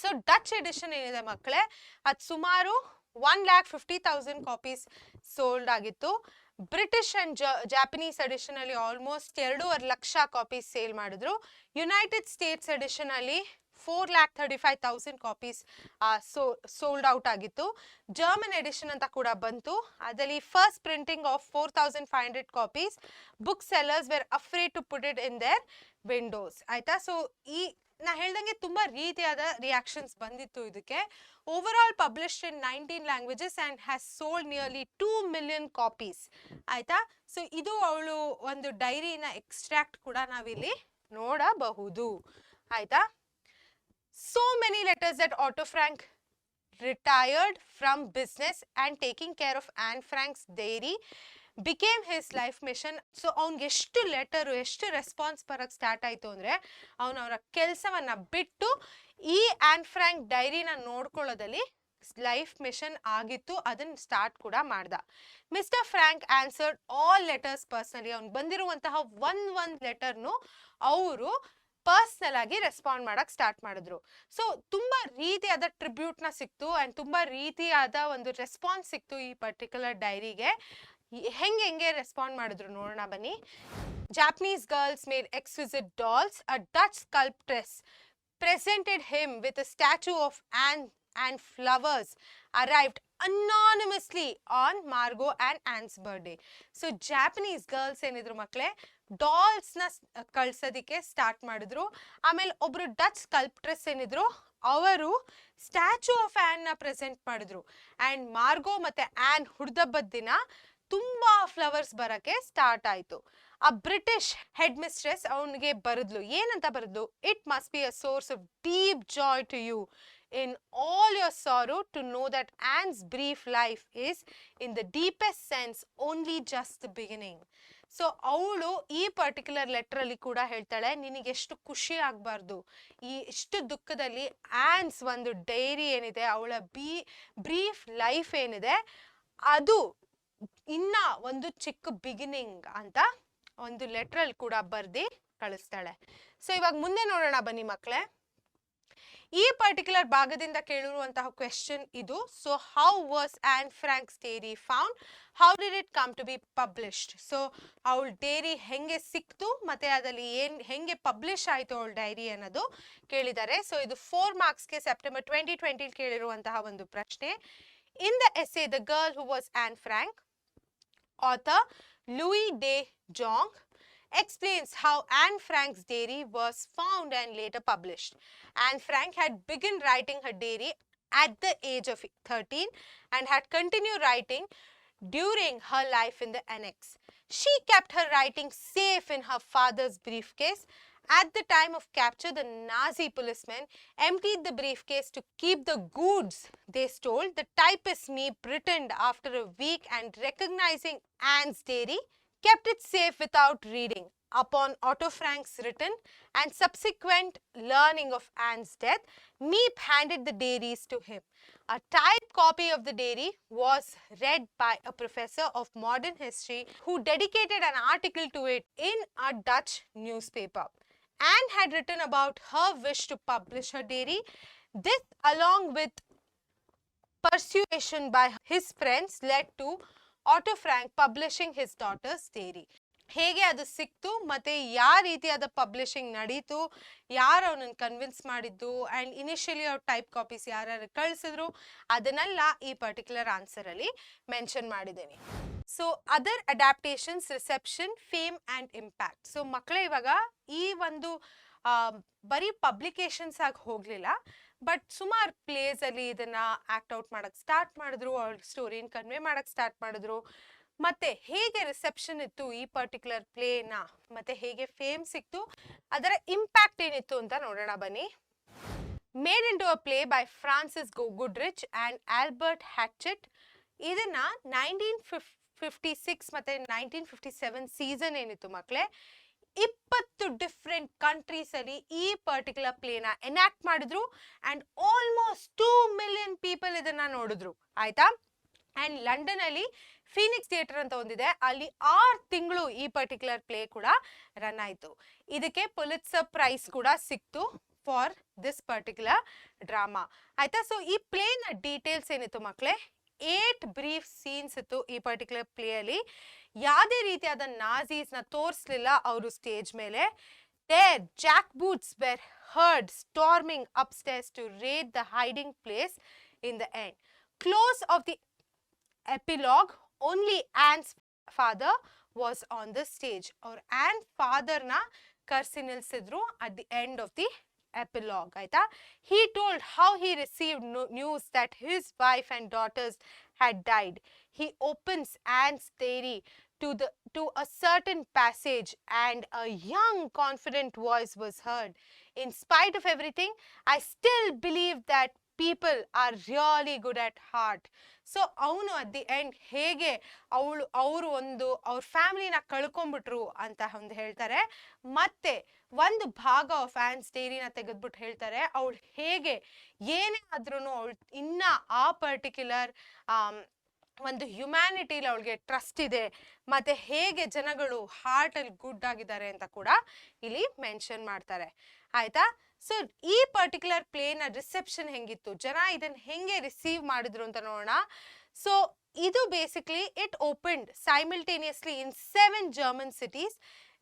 ಸೊ ಡಚ್ ಎಡಿಷನ್ ಏನಿದೆ ಮಕ್ಕಳೇ, ಅದು ಸುಮಾರು 1,50,000 ಕಾಪೀಸ್ ಸೋಲ್ಡ್ ಆಗಿತ್ತು. ಬ್ರಿಟಿಷ್ ಅಂಡ್ ಜಾಪನೀಸ್ ಎಡಿಷನ್ ಅಲ್ಲಿ ಆಲ್ಮೋಸ್ಟ್ 2.5 ಲಕ್ಷ ಕಾಪೀಸ್ ಸೇಲ್ ಮಾಡಿದ್ರು. ಯುನೈಟೆಡ್ ಸ್ಟೇಟ್ಸ್ ಎಡಿಷನ್ ಅಲ್ಲಿ 4,35,000 ಕಾಪೀಸ್ ಸೋಲ್ಡ್ ಔಟ್ ಆಗಿತ್ತು. ಜರ್ಮನ್ ಎಡಿಷನ್ ಅಂತ ಕೂಡ ಬಂತು. ಅದರಲ್ಲಿ first printing of 4,500 copies. Booksellers were afraid to put it in their windows. ಆಯ್ತಾ? ಸೊ ನಾ ಹೇಳ್ದಂಗೆ ತುಂಬಾ ರೀತಿಯಾದ ರಿಯಾಕ್ಷನ್ಸ್ ಬಂದಿತ್ತು ಇದಕ್ಕೆ. Overall published in 19 languages and has sold nearly 2 million copies. ಆಯ್ತಾ? ಸೊ ಇದು ಅವಳು ಒಂದು ಡೈರಿನ ಎಕ್ಸ್ಟ್ರಾಕ್ಟ್ ಕೂಡ ನಾವಿಲ್ಲಿ ನೋಡಬಹುದು. ಆಯ್ತಾ? So many letters that Otto Frank retired from business and taking care of Anne Frank's dairy became his life mission. So ಅವನಿಗೆ ಎಷ್ಟು ಲೆಟರು, ಎಷ್ಟು ರೆಸ್ಪಾನ್ಸ್ ಬರಕ್ಕೆ ಸ್ಟಾರ್ಟ್ ಆಯಿತು ಅಂದರೆ, ಅವರ ಕೆಲಸವನ್ನು ಬಿಟ್ಟು ಈ ಆನ್ ಫ್ರಾಂಕ್ ಡೈರಿನ ನೋಡ್ಕೊಳ್ಳೋದಲ್ಲಿ ಲೈಫ್ ಮಿಷನ್ ಆಗಿತ್ತು. ಅದನ್ನು ಸ್ಟಾರ್ಟ್ ಕೂಡ ಮಾಡ್ದ. Mister Frank answered all letters personally. ಅವ್ನು ಬಂದಿರುವಂತಹ ಒಂದ್ ಲೆಟರ್ನು ಅವರು ಪರ್ಸ್ನಲ್ ಆಗಿ ರೆಸ್ಪಾಂಡ್ ಮಾಡಕ್ ಸ್ಟಾರ್ಟ್ ಮಾಡಿದ್ರು. ಸೊ ತುಂಬಾ ರೀತಿಯಾದ ಟ್ರಿಬ್ಯೂಟ್ನ ಸಿಕ್ತು ಅಂಡ್ ತುಂಬಾ ರೀತಿಯಾದ ಒಂದು ರೆಸ್ಪಾನ್ಸ್ ಸಿಕ್ತು ಈ ಪರ್ಟಿಕ್ಯುಲರ್ ಡೈರಿಗೆ. ಹೆಂಗೆ ರೆಸ್ಪಾಂಡ್ ಮಾಡಿದ್ರು ನೋಡೋಣ ಬನ್ನಿ. Japanese girls made exquisite dolls. A Dutch sculptress presented him with a statue of Anne, and flowers arrived anonymously on Margot and Anne's birthday. So Japanese girls ಏನಿದ್ರು ಮಕ್ಕಳೇ, ಡಾಲ್ಸ್ನ ಕಳ್ಸೋದಕ್ಕೆ ಸ್ಟಾರ್ಟ್ ಮಾಡಿದ್ರು. ಆಮೇಲೆ ಒಬ್ರು ಡಚ್ ಸ್ಕಲ್ಪ್ಟ್ರೆಸ್ ಏನಿದ್ರು, ಅವರು ಸ್ಟ್ಯಾಚ್ಯೂ ಆಫ್ ಆ್ಯನ್ನ ಪ್ರೆಸೆಂಟ್ ಮಾಡಿದ್ರು. And Margao ಮತ್ತು an ಹುಡ್ದಬ್ಬದ ದಿನ ತುಂಬಾ ಫ್ಲವರ್ಸ್ ಬರೋಕ್ಕೆ ಸ್ಟಾರ್ಟ್ ಆಯಿತು. ಆ ಬ್ರಿಟಿಷ್ ಹೆಡ್ ಮಿಸ್ಟ್ರೆಸ್ ಅವನಿಗೆ ಬರೆದ್ಲು. ಏನಂತ ಬರೆದ್ಲು? It must be a source of deep joy to you in all your sorrow to know that Anne's brief life is in the deepest sense only just the beginning. So ಅವಳು ಈ particular letter ಅಲ್ಲಿ ಕೂಡ ಹೇಳ್ತಾಳೆ, ನಿನಗೆ ಎಷ್ಟು ಖುಷಿ ಆಗಬಾರ್ದು ಈ ಇಷ್ಟು ದುಃಖದಲ್ಲಿ. ಆನ್ಸ್ ಒಂದು ಡೈರಿ ಏನಿದೆ, ಅವಳ ಬ್ರೀಫ್ ಲೈಫ್ ಏನಿದೆ, ಅದು ಇನ್ನ ಒಂದು ಚಿಕ್ಕ ಬಿಗಿನಿಂಗ್ ಅಂತ ಒಂದು ಲೆಟರ್ ಅಲ್ಲಿ ಕೂಡ ಬರ್ದಿ ಕಳಿಸ್ತಾಳೆ. ಸೊ ಇವಾಗ ಮುಂದೆ ನೋಡೋಣ ಬನ್ನಿ ಮಕ್ಕಳೇ. ಈ ಪರ್ಟಿಕ್ಯುಲರ್ ಭಾಗದಿಂದ ಕೇಳಿರುವಂತಹ ಕ್ವೆಶ್ಚನ್ ಇದು. So how was Anne Frank's diary found? How did it come to be published? So ಅವಳ ಡೈರಿ ಹೆಂಗೆ ಸಿಕ್ತು ಮತ್ತೆ ಅದರಲ್ಲಿ ಹೆಂಗೆ ಪಬ್ಲಿಷ್ ಆಯಿತು ಅವಳ ಡೈರಿ ಅನ್ನೋದು ಕೇಳಿದ್ದಾರೆ. ಸೊ ಇದು 4 ಮಾರ್ಕ್ಸ್ಗೆ ಸೆಪ್ಟೆಂಬರ್ 2020 ಕೇಳಿರುವಂತಹ ಒಂದು ಪ್ರಶ್ನೆ. In the essay the girl who was on Frank, author Louis de Jong explains how Anne Frank's diary was found and later published. Anne Frank had begun writing her diary at the age of 13 and had continued writing during her life in the annex. She kept her writing safe in her father's briefcase. At the time of capture, the Nazi policemen emptied the briefcase to keep the goods they stole. The typist Meep returned after a week and recognizing Anne's diary, kept it safe without reading. Upon Otto Frank's return and subsequent learning of Anne's death, Meep handed the diaries to him. A typed copy of the diary was read by a professor of modern history who dedicated an article to it in a Dutch newspaper. Anne had written about her wish to publish her diary. This, along with persuasion by his friends, led to Otto Frank publishing his daughter's diary. ಹೇಗೆ ಅದು ಸಿಕ್ತು ಮತ್ತೆ ಯಾವ ರೀತಿಯಾದ publishing ನಡೀತು, ಯಾರು ಅವನನ್ನು convince ಮಾಡಿದ್ದು, ಆ್ಯಂಡ್ ಇನಿಷಿಯಲಿ ಅವ್ರ ಟೈಪ್ ಕಾಪೀಸ್ ಯಾರ್ಯಾರು ಕಳಿಸಿದ್ರು, ಅದನ್ನೆಲ್ಲ ಈ ಪರ್ಟಿಕ್ಯುಲರ್ ಆನ್ಸರಲ್ಲಿ ಮೆನ್ಷನ್ ಮಾಡಿದ್ದೀನಿ. So other adaptations, reception, fame and impact. So ಮಕ್ಕಳೇ ಇವಾಗ ಈ ಒಂದು ಬರೀ ಪಬ್ಲಿಕೇಶನ್ಸ್ ಆಗಿ ಹೋಗಲಿಲ್ಲ, ಬಟ್ ಸುಮಾರು ಪ್ಲೇಸಲ್ಲಿ ಇದನ್ನು ಆ್ಯಕ್ಟ್ ಔಟ್ ಮಾಡೋಕ್ಕೆ ಸ್ಟಾರ್ಟ್ ಮಾಡಿದ್ರು, ಅವ್ರ ಸ್ಟೋರಿನ ಕನ್ವೆ ಮಾಡೋಕ್ಕೆ ಸ್ಟಾರ್ಟ್ ಮಾಡಿದ್ರು. ಮತ್ತೆ ಹೇಗೆ ರಿಸೆಪ್ಷನ್ ಇತ್ತು ಈ ಪರ್ಟಿಕ್ಯುಲರ್ ಪ್ಲೇನ, ಮತ್ತೆ ಹೇಗೆ ಫೇಮ್ ಸಿಕ್ತು, ಅದರ ಇಂಪ್ಯಾಕ್ಟ್ ಏನಿತ್ತು ಅಂತ ನೋಡೋಣ ಬನ್ನಿ. Made into a play by Francis Goodrich and Albert Hackett. ಇದನ್ನ 1956 ಮತ್ತೆ 1957 ಸೀಸನ್ ಏನಿತ್ತು ಮಕ್ಕಳೇ, 20 ಡಿಫ್ರೆಂಟ್ ಕಂಟ್ರೀಸ್ ಅಲ್ಲಿ ಈ ಪರ್ಟಿಕ್ಯುಲರ್ ಪ್ಲೇನ ಎನಾಕ್ಟ್ ಮಾಡಿದ್ರು ಆ್ಯಂಡ್ ಆಲ್ಮೋಸ್ಟ್ 2 million ಪೀಪಲ್ ಇದನ್ನ ನೋಡಿದ್ರು. ಆಯ್ತಾ? ಆ್ಯಂಡ್ ಲಂಡನ್ ಅಲ್ಲಿ ಫೀನಿಕ್ಸ್ ಥಿಯೇಟರ್ ಅಂತ ಒಂದಿದೆ, ಅಲ್ಲಿ 6 ತಿಂಗಳು ಈ ಪರ್ಟಿಕ್ಯುಲರ್ ಪ್ಲೇ ಕೂಡ ರನ್ ಆಯಿತು. ಇದಕ್ಕೆ ಪುಲಿಟ್ಸರ್ ಪ್ರೈಸ್ ಕೂಡ ಸಿಕ್ತು ಫಾರ್ ದಿಸ್ ಪರ್ಟಿಕ್ಯುಲರ್ ಡ್ರಾಮಾ. ಆಯ್ತಾ? ಸೊ ಈ ಪ್ಲೇನ ಡೀಟೇಲ್ಸ್ ಏನಿತ್ತು ಮಕ್ಕಳೇ, 8 ಬ್ರೀಫ್ ಸೀನ್ಸ್ ಇತ್ತು ಈ ಪರ್ಟಿಕ್ಯುಲರ್ ಪ್ಲೇ ಅಲ್ಲಿ. ಯಾವುದೇ ರೀತಿಯಾದ ನಾಜೀಸ್ನ ತೋರಿಸ್ಲಿಲ್ಲ ಅವರು ಸ್ಟೇಜ್ ಮೇಲೆ. There jackboots were heard storming upstairs to raid the hiding place in the end. Close of the epilogue, only Anne's father was on the stage. Or Anne father na karsi nilsidru at the end of the epilogue. Aita? He told how he received news that his wife and daughters had died. He opens Anne's theory to a certain passage, and a young confident voice was heard. In spite of everything, I still believe that people are really good at heart. So ಅವನು at the end ಹೇಗೆ ಅವರು ಅವ್ರ ಫ್ಯಾಮಿಲಿನ ಕಳ್ಕೊಂಡ್ಬಿಟ್ರು ಅಂತ ಒಂದು ಹೇಳ್ತಾರೆ. ಮತ್ತೆ ಒಂದು ಭಾಗ ಆಫ್ ಆನ್ಸ್ ಡೈರಿನ ತೆಗೆದ್ಬಿಟ್ಟು ಹೇಳ್ತಾರೆ ಅವಳು ಹೇಗೆ ಏನೇ ಆದ್ರೂ ಅವಳು ಇನ್ನ ಆ ಪರ್ಟಿಕ್ಯುಲರ್ ಒಂದು ಹ್ಯುಮ್ಯಾನಿಟಿಲಿ ಅವಳಿಗೆ ಟ್ರಸ್ಟ್ ಇದೆ, ಮತ್ತೆ ಹೇಗೆ ಜನಗಳು ಹಾರ್ಟ್ ಅಲ್ಲಿ ಗುಡ್ ಆಗಿದ್ದಾರೆ ಅಂತ ಕೂಡ ಇಲ್ಲಿ ಮೆನ್ಷನ್ ಮಾಡ್ತಾರೆ. ಆಯ್ತಾ? ಸೊ ಈ ಪರ್ಟಿಕ್ಯುಲರ್ ಪ್ಲೇನ ರಿಸೆಪ್ಷನ್ ಹೆಂಗಿತ್ತು, ಜನ ಇದನ್ನ ಹೆಂಗೆ ರಿಸೀವ್ ಮಾಡಿದ್ರು ಅಂತ ನೋಡೋಣ. ಸೊ ಇದು basically it opened simultaneously in 7 German cities,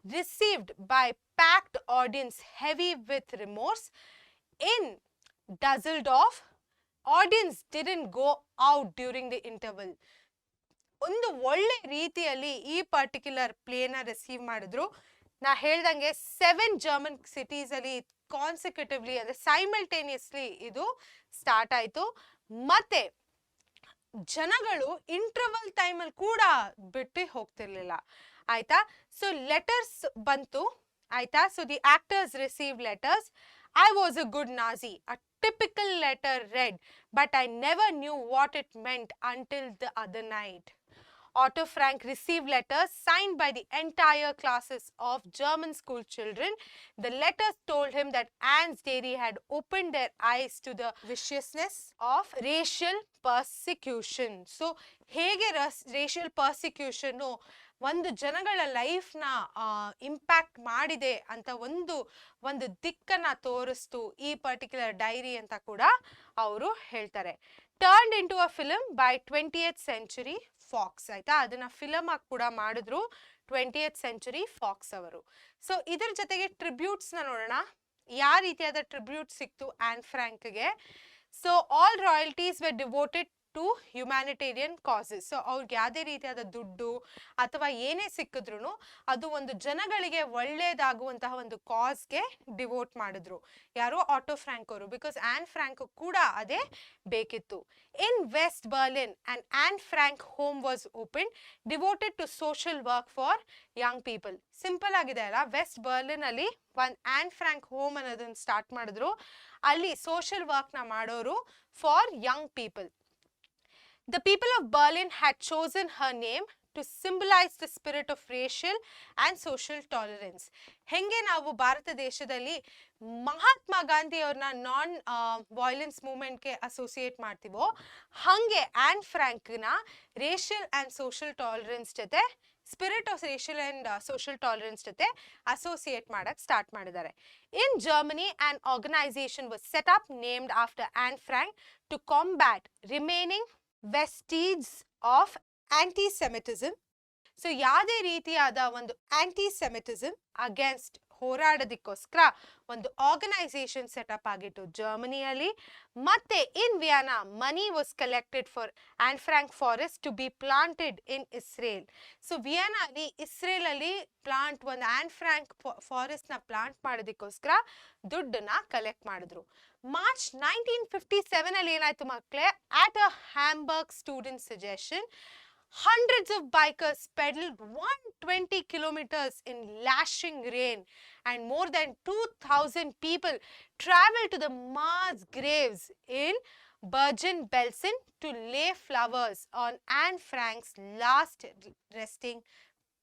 received by packed audience heavy with remorse. In Dusseldorf, audience didn't go out during the interval. ಒಂದು ಒಳ್ಳೆ ರೀತಿಯಲ್ಲಿ ಈ ಪರ್ಟಿಕ್ಯುಲರ್ ಪ್ಲೇನ ರಿಸೀವ್ ಮಾಡಿದ್ರು. ನಾ ಹೇಳ್ದಂಗೆ 7 German cities ಅಲ್ಲಿ ಕಾನ್ಸಿಕ್ಯೂಟಿವ್ಲಿ ಅಂದ್ರೆ ಸೈಮಲ್ಟೇನಿಯಸ್ಲಿ ಇದು ಸ್ಟಾರ್ಟ್ ಆಯ್ತು. ಮತ್ತೆ ಜನಗಳು ಇಂಟರ್ವಲ್ ಟೈಮಲ್ಲಿ ಕೂಡ ಬಿಟ್ಟು ಹೋಗ್ತಿರ್ಲಿಲ್ಲ. ಆಯ್ತಾ? ಸೊ ಲೆಟರ್ಸ್ ಬಂತು. ಆಯ್ತಾ? So the actors receive letters. I was a good Nazi. A typical letter read, but I never knew what it meant until the other night. Otto Frank received letters signed by the entire classes of German school children. The letters told him that Anne's dairy had opened their eyes to the viciousness of racial persecution. So, ಹೇಗೆ racial persecution ಒಂದು ಜನಗಳ ಲೈಫ್ನ impact ಮಾಡಿದೆ ಅಂತ ಒಂದು ದಿಕ್ಕನ್ನ ತೋರಿಸ್ತು ಈ particular dairy ಅಂತ ಕೂಡ ಅವರು ಹೇಳ್ತಾರೆ. Turned into a film by 20th Century Fox. ಆಯ್ತಾ? ಅದನ್ನ ಫಿಲಮ್ ಆಗಿ ಕೂಡ ಮಾಡಿದ್ರು 20th Century Fox ಅವರು. ಸೊ ಇದ್ರ ಜೊತೆಗೆ ಟ್ರಿಬ್ಯೂಟ್ಸ್ನ ನೋಡೋಣ. ಯಾವ ರೀತಿಯಾದ ಟ್ರಿಬ್ಯೂಟ್ ಸಿಕ್ತು ಆನ್ ಫ್ರಾಂಕ್ಗೆ. So all royalties were devoted to humanitarian causes. So ಅವ್ರಿಗೆ ಯಾವುದೇ ರೀತಿಯಾದ ದುಡ್ಡು ಅಥವಾ ಏನೇ ಸಿಕ್ಕಿದ್ರು ಅದು ಒಂದು ಜನಗಳಿಗೆ ಒಳ್ಳೇದಾಗುವಂತಹ ಒಂದು ಕಾಸ್ಗೆ ಡಿವೋಟ್ ಮಾಡಿದ್ರು. ಯಾರು? ಆಟೋ ಫ್ರಾಂಕ್ ಅವರು. ಬಿಕಾಸ್ ಆನ್ ಫ್ರಾಂಕ್ ಕೂಡ ಅದೇ ಬೇಕಿತ್ತು. In West Berlin and Anne Frank home was open, devoted to social work for young people. Simple ಆಗಿದೆ ಅಲ್ಲ? ವೆಸ್ಟ್ ಬರ್ಲಿನ್ ಅಲ್ಲಿ ಒಂದು ಆನ್ ಫ್ರಾಂಕ್ ಹೋಮ್ ಅನ್ನೋದನ್ನ ಸ್ಟಾರ್ಟ್ ಮಾಡಿದ್ರು. ಅಲ್ಲಿ ಸೋಷಿಯಲ್ ವರ್ಕ್ನ ಮಾಡೋರು for young people. The people of Berlin had chosen her name to symbolize the spirit of racial and social tolerance. ಹೆಂಗೆ ನಾವು ಭಾರತ ದೇಶದಲ್ಲಿ ಮಹಾತ್ಮ ಗಾಂಧಿ ಅವ್ರನ್ನ ನಾನ್ ವೈಲೆನ್ಸ್ ಮೂವ್ಮೆಂಟ್ಗೆ ಅಸೋಸಿಯೇಟ್ ಮಾಡ್ತೀವೋ, ಹಾಗೆ ಆನ್ ಫ್ರಾಂಕ್ನ ರೇಷಿಯಲ್ ಆ್ಯಂಡ್ ಸೋಷಿಯಲ್ ಟಾಲರೆನ್ಸ್ ಜೊತೆ spirit of racial and social tolerance ಜೊತೆ associate ಮಾಡಕ್ಕೆ ಸ್ಟಾರ್ಟ್ ಮಾಡಿದ್ದಾರೆ. In Germany an organisation was set up named after Anne Frank to combat remaining vestige of anti-Semitism. So ಯಾವುದೇ ರೀತಿಯಾದ ಒಂದು ಆಂಟಿ-ಸೆಮಿಟಿಸಮ್ against ಹೋರಾಡೋದಕ್ಕೋಸ್ಕರ ಒಂದು organisation setup ಆಗಿತ್ತು ಜರ್ಮನಿಯಲ್ಲಿ. ಮತ್ತೆ in Vienna money was collected for Anne Frank forest to be planted in Israel. So ವಿಯನಾಲಿ ಇಸ್ರೇಲಲ್ಲಿ ಒಂದು ಆನ್ ಫ್ರಾಂಕ್ ಫಾರೆಸ್ಟ್ನ ಪ್ಲಾಂಟ್ ಮಾಡೋದಕ್ಕೋಸ್ಕರ ದುಡ್ಡನ್ನ ಕಲೆಕ್ಟ್ ಮಾಡಿದ್ರು. ಮಾರ್ಚ್ 1957 ಅಲ್ಲಿ ಏನಾಯ್ತು ಮಕ್ಕಳೇ? At a Hamburg student suggestion, hundreds of bikers pedaled 120 kilometers in lashing rain, and more than 2,000 people traveled to the mass graves in Bergen-Belsen to lay flowers on Anne Frank's last resting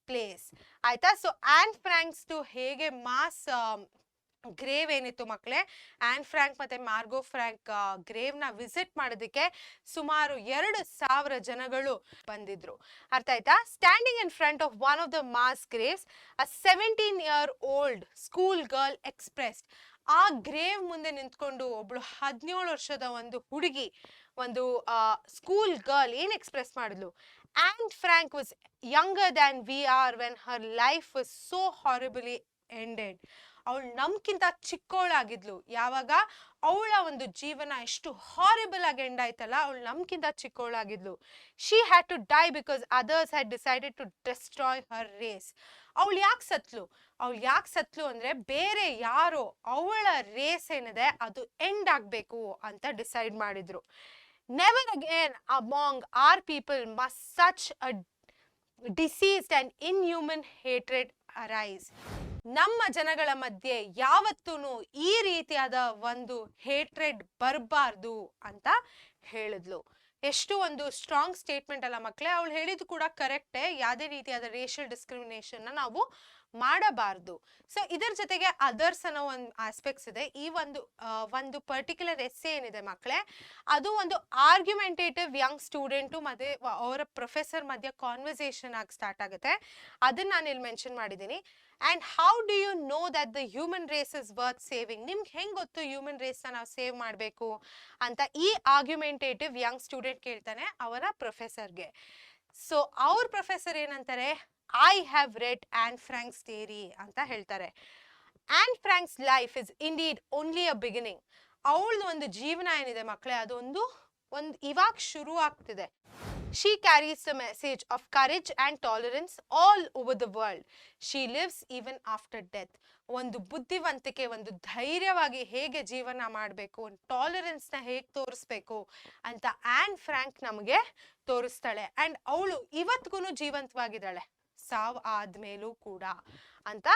place. ಆಯ್ತಾ? So on Fronx ಹೇಗೆ mass grave ಏನಿತ್ತು ಮಕ್ಕಳೇ, on Frank ಮತ್ತೆ Margao Frank ಗ್ರೇವ್ನ visit ಮಾಡೋದಕ್ಕೆ ಸುಮಾರು 2,000 ಜನಗಳು ಬಂದಿದ್ರು. ಅರ್ಥ ಆಯ್ತಾ? Standing in front of one of the mass graves, a 17-year-old school girl expressed. ಆ ಗ್ರೇವ್ ಮುಂದೆ ನಿಂತ್ಕೊಂಡು ಒಬ್ಳು 17 ವರ್ಷದ ಒಂದು ಹುಡುಗಿ, ಒಂದು ಸ್ಕೂಲ್ ಗರ್ಲ್ ಏನ್ ಎಕ್ಸ್ಪ್ರೆಸ್ ಮಾಡಿದ್ಲು? Anne Frank was younger than we are when her life was so horribly ended. ಅವಳು ನಮ್ಕಿಂತ ಚಿಕ್ಕವಳಾಗಿದ್ಲು. ಯಾವಾಗ ಅವಳ ಒಂದು ಜೀವನ ಎಷ್ಟು ಹಾರಿಬಲ್ ಆಗಿ ಎಂಡ್ ಆಯ್ತಲ್ಲ, ಅವಳು ನಮ್ಕಿಂತ ಚಿಕ್ಕವಳಾಗಿದ್ಲು. She had to die because others had decided to destroy her race. ಅವಳು ಯಾಕೆ ಸತ್ಲು ಅಂದ್ರೆ ಬೇರೆ ಯಾರೋ ಅವಳ ರೇಸ್ ಏನಿದೆ ಅದು ಎಂಡ್ ಆಗ್ಬೇಕು ಅಂತ ಡಿಸೈಡ್ ಮಾಡಿದ್ರು. Never again among are people must such a deceased and inhuman hatred arise. ನಮ್ಮ ಜನಗಳ ಮಧ್ಯೆ ಯಾವತ್ತೂ ಈ ರೀತಿಯಾದ ಒಂದು ಹೇಟ್ರೆಡ್ ಬರಬಾರ್ದು ಅಂತ ಹೇಳಿದ್ಲು. ಎಷ್ಟು ಒಂದು ಸ್ಟ್ರಾಂಗ್ ಸ್ಟೇಟ್ಮೆಂಟ್ ಅಲ್ಲ ಮಕ್ಕಳೇ. ಅವಳು ಹೇಳಿದ್ದು ಕೂಡ ಕರೆಕ್ಟೇ, ಯಾವುದೇ ರೀತಿಯಾದ ರೇಷಿಯಲ್ ಡಿಸ್ಕ್ರಿಮಿನೇಷನ್ ನಾವು ಮಾಡಬಾರ್ದು. ಸೊ ಇದರ ಜೊತೆಗೆ ಅದರ್ಸ್ ಅನ್ನೋ ಒಂದು ಆಸ್ಪೆಕ್ಟ್ಸ್ ಇದೆ. ಈ ಒಂದು ಪರ್ಟಿಕ್ಯುಲರ್ ಎಸ್ಸೆ ಏನಿದೆ ಮಕ್ಕಳೇ, ಅದು ಒಂದು ಆರ್ಗ್ಯುಮೆಂಟೇಟಿವ್ ಯಂಗ್ ಸ್ಟೂಡೆಂಟು ಮತ್ತೆ ಅವರ ಪ್ರೊಫೆಸರ್ ಮಧ್ಯೆ ಕಾನ್ವರ್ಸೇಷನ್ ಆಗಿ ಸ್ಟಾರ್ಟ್ ಆಗುತ್ತೆ. ಅದನ್ನ ನಾನು ಇಲ್ಲಿ ಮೆನ್ಷನ್ ಮಾಡಿದ್ದೀನಿ. And how do you know that the human race is worth saving? ನಿಮ್ಗೆ ಹೆಂಗೆ ಗೊತ್ತು ಹ್ಯೂಮನ್ ರೇಸ್ನ ನಾವು ಸೇವ್ ಮಾಡಬೇಕು ಅಂತ ಈ ಆರ್ಗ್ಯುಮೆಂಟೇಟಿವ್ ಯಂಗ್ ಸ್ಟೂಡೆಂಟ್ ಕೇಳ್ತಾನೆ ಅವರ ಪ್ರೊಫೆಸರ್ಗೆ. ಸೊ ಅವ್ರ ಪ್ರೊಫೆಸರ್ ಏನಂತಾರೆ, I have read an Fronx theory ಅಂತ ಹೇಳ್ತಾರೆ. An Fronx life is indeed only a beginning. ಅವಳದು ಒಂದು ಜೀವನ ಏನಿದೆ ಮಕ್ಕಳೇ, ಅದೊಂದು ಇವಾಗ ಶುರು ಆಗ್ತಿದೆ. She carries the message of courage and tolerance all over the world. She lives even after death. ಒಂದು ಬುದ್ಧಿವಂತಿಕೆ, ಒಂದು ಧೈರ್ಯವಾಗಿ ಹೇಗೆ ಜೀವನ ಮಾಡಬೇಕು, ಒಂದು ಟಾಲರೆನ್ಸ್ನ ಹೇಗೆ ತೋರಿಸ್ಬೇಕು ಅಂತ ಆ್ಯನ್ ಫ್ರಾಂಕ್ ನಮಗೆ ತೋರಿಸ್ತಾಳೆ. ಆ್ಯಂಡ್ ಅವಳು ಇವತ್ತಿಗೂ ಜೀವಂತವಾಗಿದ್ದಾಳೆ ಸಾವು ಆದ್ಮೇಲೂ ಕೂಡ ಅಂತ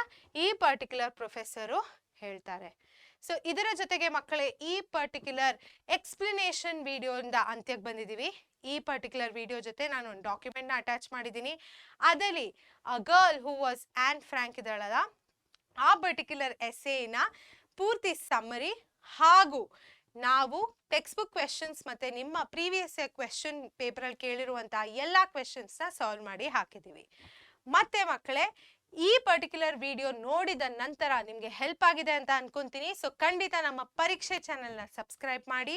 ಈ ಪರ್ಟಿಕ್ಯುಲರ್ ಪ್ರೊಫೆಸರು ಹೇಳ್ತಾರೆ. ಸೊ ಇದರ ಜೊತೆಗೆ ಮಕ್ಕಳೇ ಈ ಪರ್ಟಿಕ್ಯುಲರ್ ಎಕ್ಸ್ಪ್ಲನೇಷನ್ ವಿಡಿಯೋಯಿಂದ ಅಂತ್ಯಕ್ಕೆ ಬಂದಿದ್ದೀವಿ. ಈ ಪರ್ಟಿಕ್ಯುಲರ್ ವಿಡಿಯೋ ಜೊತೆ ನಾನು ಒಂದು ಡಾಕ್ಯುಮೆಂಟ್ನ ಅಟ್ಯಾಚ್ ಮಾಡಿದ್ದೀನಿ. ಅದರಲ್ಲಿ a girl who was Anne Frank ಇದ್ದಾಳಲ್ಲ, ಆ ಪರ್ಟಿಕ್ಯುಲರ್ ಎಸ್ಸೇನ ಪೂರ್ತಿ ಸಮ್ಮರಿ ಹಾಗೂ ನಾವು ಟೆಕ್ಸ್ಟ್ ಬುಕ್ ಕ್ವೆಶನ್ಸ್ ಮತ್ತು ನಿಮ್ಮ ಪ್ರೀವಿಯಸ್ ಕ್ವೆಶನ್ ಪೇಪರಲ್ಲಿ ಕೇಳಿರುವಂಥ ಎಲ್ಲ ಕ್ವೆಶನ್ಸ್ನ ಸಾಲ್ವ್ ಮಾಡಿ ಹಾಕಿದ್ದೀವಿ. ಮತ್ತೆ ಮಕ್ಕಳೇ ಈ ಪರ್ಟಿಕ್ಯುಲರ್ ವಿಡಿಯೋ ನೋಡಿದ ನಂತರ ನಿಮಗೆ ಹೆಲ್ಪ್ ಆಗಿದೆ ಅಂತ ಅನ್ಕೊಂತೀನಿ. ಸೊ ಖಂಡಿತ ನಮ್ಮ ಪರೀಕ್ಷೆ ಚಾನೆಲ್ನ ಸಬ್ಸ್ಕ್ರೈಬ್ ಮಾಡಿ.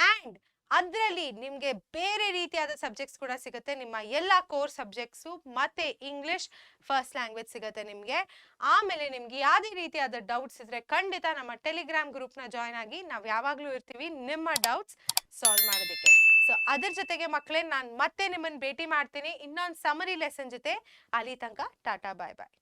ಆ್ಯಂಡ್ ಅದರಲ್ಲಿ ನಿಮಗೆ ಬೇರೆ ರೀತಿಯಾದ ಸಬ್ಜೆಕ್ಟ್ಸ್ ಕೂಡ ಸಿಗುತ್ತೆ. ನಿಮ್ಮ ಎಲ್ಲ ಕೋರ್ ಸಬ್ಜೆಕ್ಟ್ಸು ಮತ್ತು ಇಂಗ್ಲಿಷ್ ಫಸ್ಟ್ ಲ್ಯಾಂಗ್ವೇಜ್ ಸಿಗುತ್ತೆ ನಿಮಗೆ. ಆಮೇಲೆ ನಿಮ್ಗೆ ಯಾವುದೇ ರೀತಿಯಾದ ಡೌಟ್ಸ್ ಇದ್ದರೆ ಖಂಡಿತ ನಮ್ಮ ಟೆಲಿಗ್ರಾಮ್ ಗ್ರೂಪ್ನ ಜಾಯ್ನ್ ಆಗಿ, ನಾವು ಯಾವಾಗಲೂ ಇರ್ತೀವಿ ನಿಮ್ಮ ಡೌಟ್ಸ್ ಸಾಲ್ವ್ ಮಾಡೋದಕ್ಕೆ. ಸೊ ಅದ್ರ ಜೊತೆಗೆ ಮಕ್ಕಳೇ ನಾನು ಮತ್ತೆ ನಿಮ್ಮನ್ನು ಭೇಟಿ ಮಾಡ್ತೀನಿ ಇನ್ನೊಂದು ಸಮರಿ ಲೆಸನ್ ಜೊತೆ. ಅಲ್ಲಿ ತನಕ ಟಾಟಾ ಬಾಯ್ ಬಾಯ್.